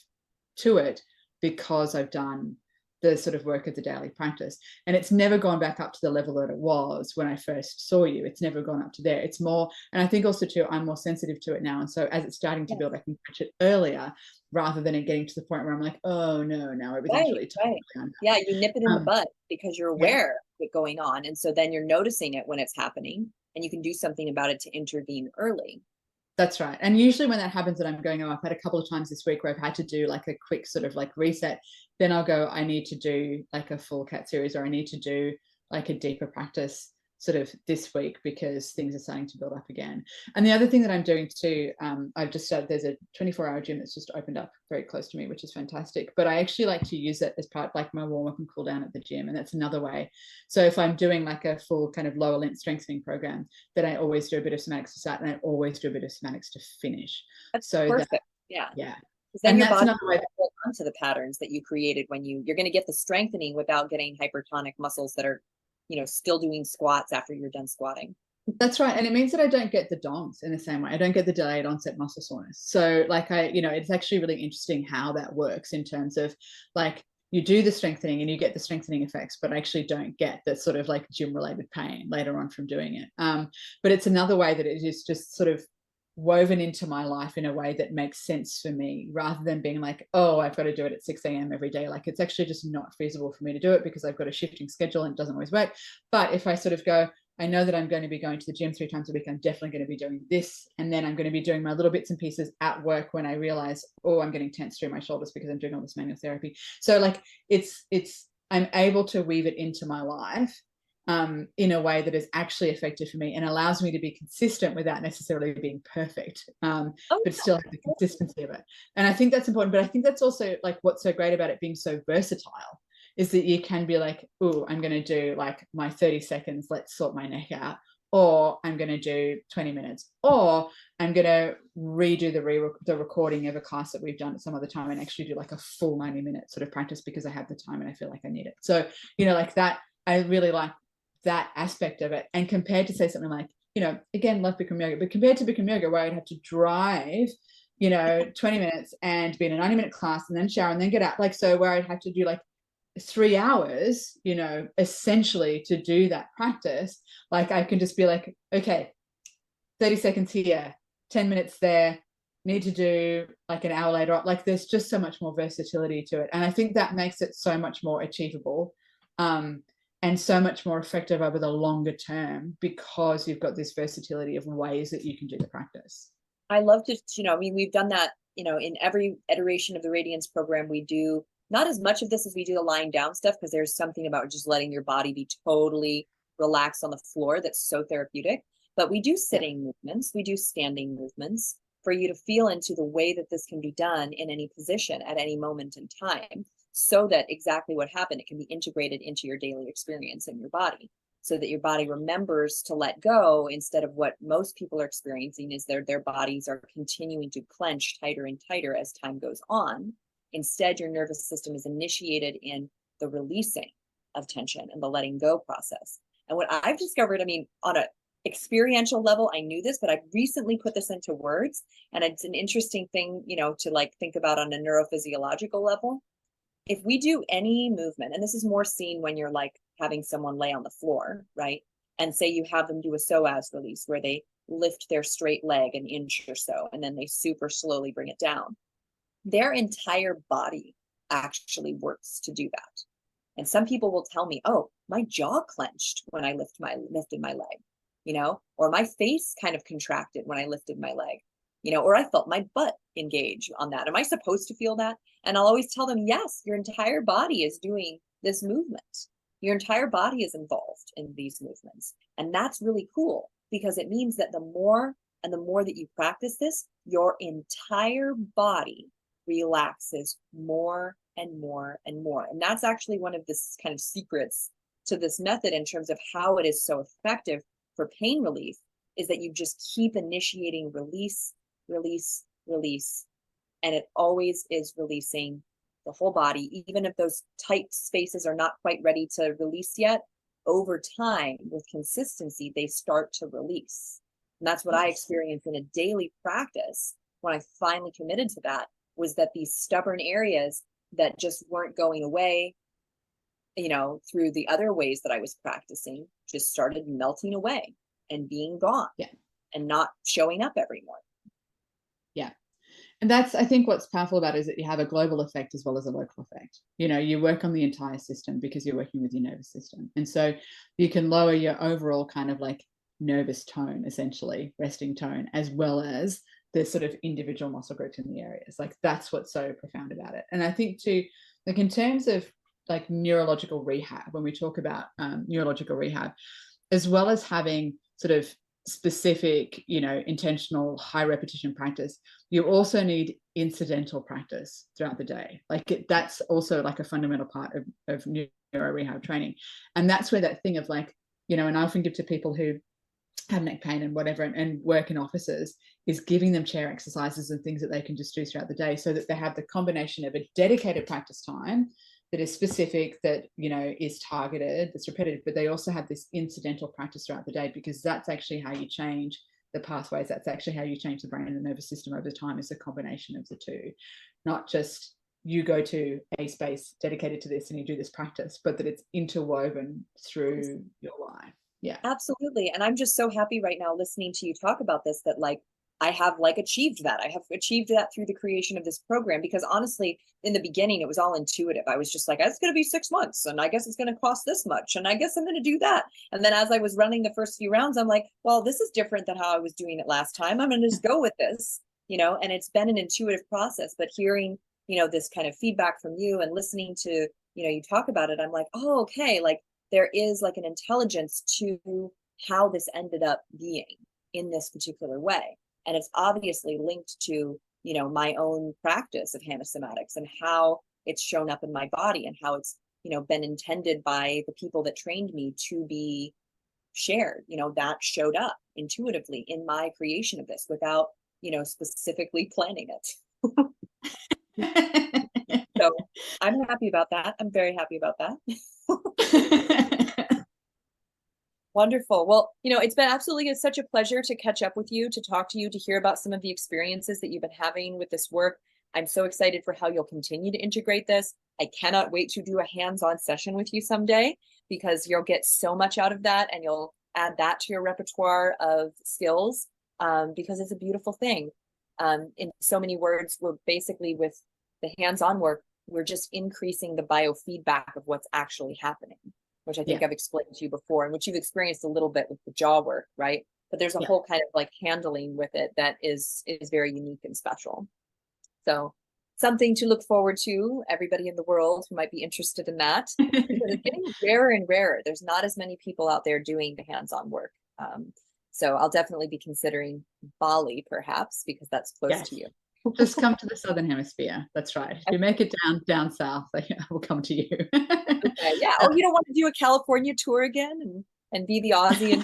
to it, because I've done the sort of work of the daily practice. And it's never gone back up to the level that it was when I first saw you. It's never gone up to there. It's more, and I think also too, I'm more sensitive to it now. And so as it's starting to build, I can catch it earlier, rather than it getting to the point where I'm like, oh no, now everything's really tight. Yeah, you nip it in the bud because you're aware of it going on. And so then you're noticing it when it's happening, and you can do something about it to intervene early. That's right. And usually when that happens and I'm going, oh, I've had a couple of times this week where I've had to do like a quick sort of like reset, then I'll go, I need to do like a full cat series, or I need to do like a deeper practice sort of this week, because things are starting to build up again. And the other thing that I'm doing too, I've just started, there's a 24-hour gym that's just opened up very close to me, which is fantastic. But I actually like to use it as part of like my warm up and cool down at the gym. And that's another way. So if I'm doing like a full kind of lower length strengthening program, then I always do a bit of somatics to start, and I always do a bit of somatics to finish. That's so perfect. Yeah. Then and your body will hold on to the patterns that you created when you're going to get the strengthening without getting hypertonic muscles that are, still doing squats after you're done squatting. That's right. And it means that I don't get the DOMS in the same way. I don't get the delayed onset muscle soreness. So like it's actually really interesting how that works, in terms of like you do the strengthening and you get the strengthening effects, but I actually don't get the sort of like gym related pain later on from doing it. But it's another way that it is just sort of woven into my life in a way that makes sense for me, rather than being like, oh, I've got to do it at 6 a.m. every day. Like it's actually just not feasible for me to do it, because I've got a shifting schedule and it doesn't always work. But if I sort of go, I know that I'm going to be going to the gym 3 times a week, I'm definitely going to be doing this, and then I'm going to be doing my little bits and pieces at work when I realize, oh, I'm getting tense through my shoulders because I'm doing all this manual therapy. So like it's I'm able to weave it into my life in a way that is actually effective for me and allows me to be consistent without necessarily being perfect, but still have the consistency of it. And I think that's important. But I think that's also like what's so great about it being so versatile, is that you can be like, oh, I'm going to do like my 30 seconds, let's sort my neck out, or I'm going to do 20 minutes, or I'm going to redo the recording of a class that we've done at some other time and actually do like a full 90-minute sort of practice because I have the time and I feel like I need it. So, like that, I really like that aspect of it. And compared to say something like, again, love Bikram Yoga, but compared to Bikram Yoga, where I'd have to drive, 20 minutes and be in a 90-minute class and then shower and then get out, like, so where I'd have to do like 3 hours, essentially to do that practice, like I can just be like, okay, 30 seconds here, 10 minutes there, need to do like an hour later. Like there's just so much more versatility to it. And I think that makes it so much more achievable. and so much more effective over the longer term because you've got this versatility of ways that you can do the practice. I love to, I mean, we've done that, in every iteration of the Radiance program. We do not as much of this as we do the lying down stuff, because there's something about just letting your body be totally relaxed on the floor that's so therapeutic. But we do sitting movements, we do standing movements for you to feel into the way that this can be done in any position at any moment in time, so that exactly what happened, it can be integrated into your daily experience in your body, so that your body remembers to let go, instead of what most people are experiencing is their bodies are continuing to clench tighter and tighter as time goes on. Instead, your nervous system is initiated in the releasing of tension and the letting go process. And what I've discovered, I mean, on a experiential level, I knew this, but I've recently put this into words, and it's an interesting thing, to like think about on a neurophysiological level. If we do any movement, and this is more seen when you're like having someone lay on the floor, right? And say you have them do a psoas release where they lift their straight leg an inch or so, and then they super slowly bring it down. Their entire body actually works to do that. And some people will tell me, oh, my jaw clenched when I lifted my leg, or my face kind of contracted when I lifted my leg, or I felt my butt engage on that. Am I supposed to feel that? And I'll always tell them, yes, your entire body is doing this movement. Your entire body is involved in these movements. And that's really cool, because it means that the more that you practice this, your entire body relaxes more and more and more. And that's actually one of the kind of secrets to this method in terms of how it is so effective for pain relief, is that you just keep initiating release, release, release. And it always is releasing the whole body, even if those tight spaces are not quite ready to release yet. Over time, with consistency, they start to release. And that's what I experienced in a daily practice when I finally committed to that, was that these stubborn areas that just weren't going away, through the other ways that I was practicing, just started melting away and being gone, and not showing up every morning. Yeah. And that's, I think what's powerful about it is that you have a global effect as well as a local effect. You work on the entire system because you're working with your nervous system. And so you can lower your overall kind of like nervous tone, essentially, resting tone, as well as the sort of individual muscle groups in the areas. Like, that's what's so profound about it. And I think too, like in terms of like neurological rehab, when we talk about neurological rehab, as well as having sort of specific, intentional high repetition practice, you also need incidental practice throughout the day. Like that's also like a fundamental part of neuro rehab training. And that's where that thing of like, and I often give to people who have neck pain and whatever, and work in offices, is giving them chair exercises and things that they can just do throughout the day, so that they have the combination of a dedicated practice time that is specific, that is targeted, that's repetitive, but they also have this incidental practice throughout the day, because that's actually how you change the pathways. That's actually how you change the brain and the nervous system over time, is a combination of the two. Not just you go to a space dedicated to this and you do this practice, but that it's interwoven through your life. Yeah, absolutely. And I'm just so happy right now listening to you talk about this, that like I have like achieved that. I have achieved that through the creation of this program, because honestly, in the beginning, it was all intuitive. I was just like, it's going to be 6 months, and I guess it's going to cost this much, and I guess I'm going to do that. And then as I was running the first few rounds, I'm like, well, this is different than how I was doing it last time. I'm going to just go with this, and it's been an intuitive process. But hearing, this kind of feedback from you and listening to, you talk about it, I'm like, oh, okay, like there is like an intelligence to how this ended up being in this particular way. And it's obviously linked to, my own practice of somatics and how it's shown up in my body, and how it's, been intended by the people that trained me to be shared. That showed up intuitively in my creation of this without, specifically planning it. So I'm happy about that. I'm very happy about that. Wonderful. Well, it's been absolutely such a pleasure to catch up with you, to talk to you, to hear about some of the experiences that you've been having with this work. I'm so excited for how you'll continue to integrate this. I cannot wait to do a hands-on session with you someday, because you'll get so much out of that, and you'll add that to your repertoire of skills, because it's a beautiful thing. In so many words, we're basically, with the hands-on work, we're just increasing the biofeedback of what's actually happening. which I think I've explained to you before, and which you've experienced a little bit with the jaw work, right? But there's a whole kind of like handling with it that is very unique and special. So something to look forward to, everybody in the world who might be interested in that. It's getting rarer and rarer. There's not as many people out there doing the hands-on work. So I'll definitely be considering Bali, perhaps, because that's close to you. Just come to the Southern Hemisphere. That's right. If you make it down south, I will come to you. Okay, yeah. Oh, you don't want to do a California tour again and be the Aussie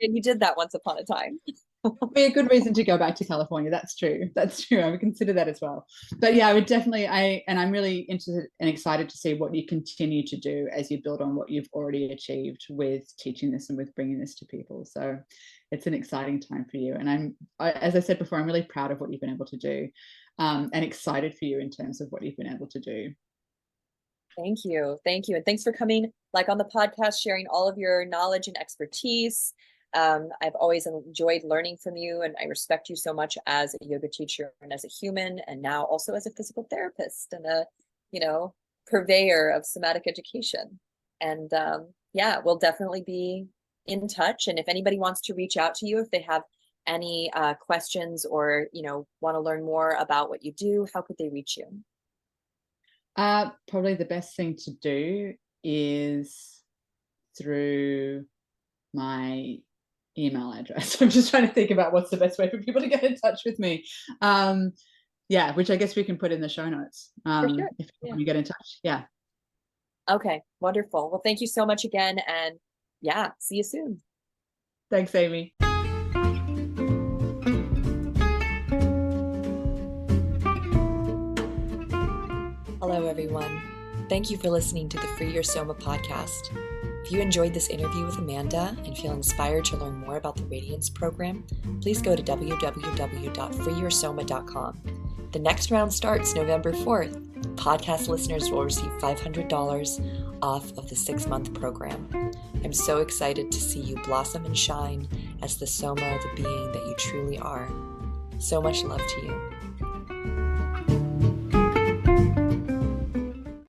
and you did that once upon a time. Be a good reason to go back to California. That's true. I would consider that as well. But yeah, I would definitely, I'm really interested and excited to see what you continue to do as you build on what you've already achieved with teaching this and with bringing this to people. So it's an exciting time for you. And as I said before, I'm really proud of what you've been able to do, and excited for you in terms of what you've been able to do. Thank you. Thank you. And thanks for coming on the podcast, sharing all of your knowledge and expertise. I've always enjoyed learning from you, and I respect you so much as a yoga teacher and as a human, and now also as a physical therapist and a, purveyor of somatic education. And we'll definitely be in touch. And if anybody wants to reach out to you, if they have any questions or, want to learn more about what you do, how could they reach you? Probably the best thing to do is through my email address. I'm just trying to think about what's the best way for people to get in touch with me. Which I guess we can put in the show notes. For sure. If you want to get in touch. Yeah. Okay, wonderful. Well, thank you so much again, and see you soon. Thanks, Amy. Hello, everyone. Thank you for listening to the Free Your Soma podcast. If you enjoyed this interview with Amanda and feel inspired to learn more about the Radiance program, please go to www.freeyoursoma.com. The next round starts November 4th. Podcast listeners will receive $500 off of the 6-month program. I'm so excited to see you blossom and shine as the Soma, the being that you truly are. So much love to you.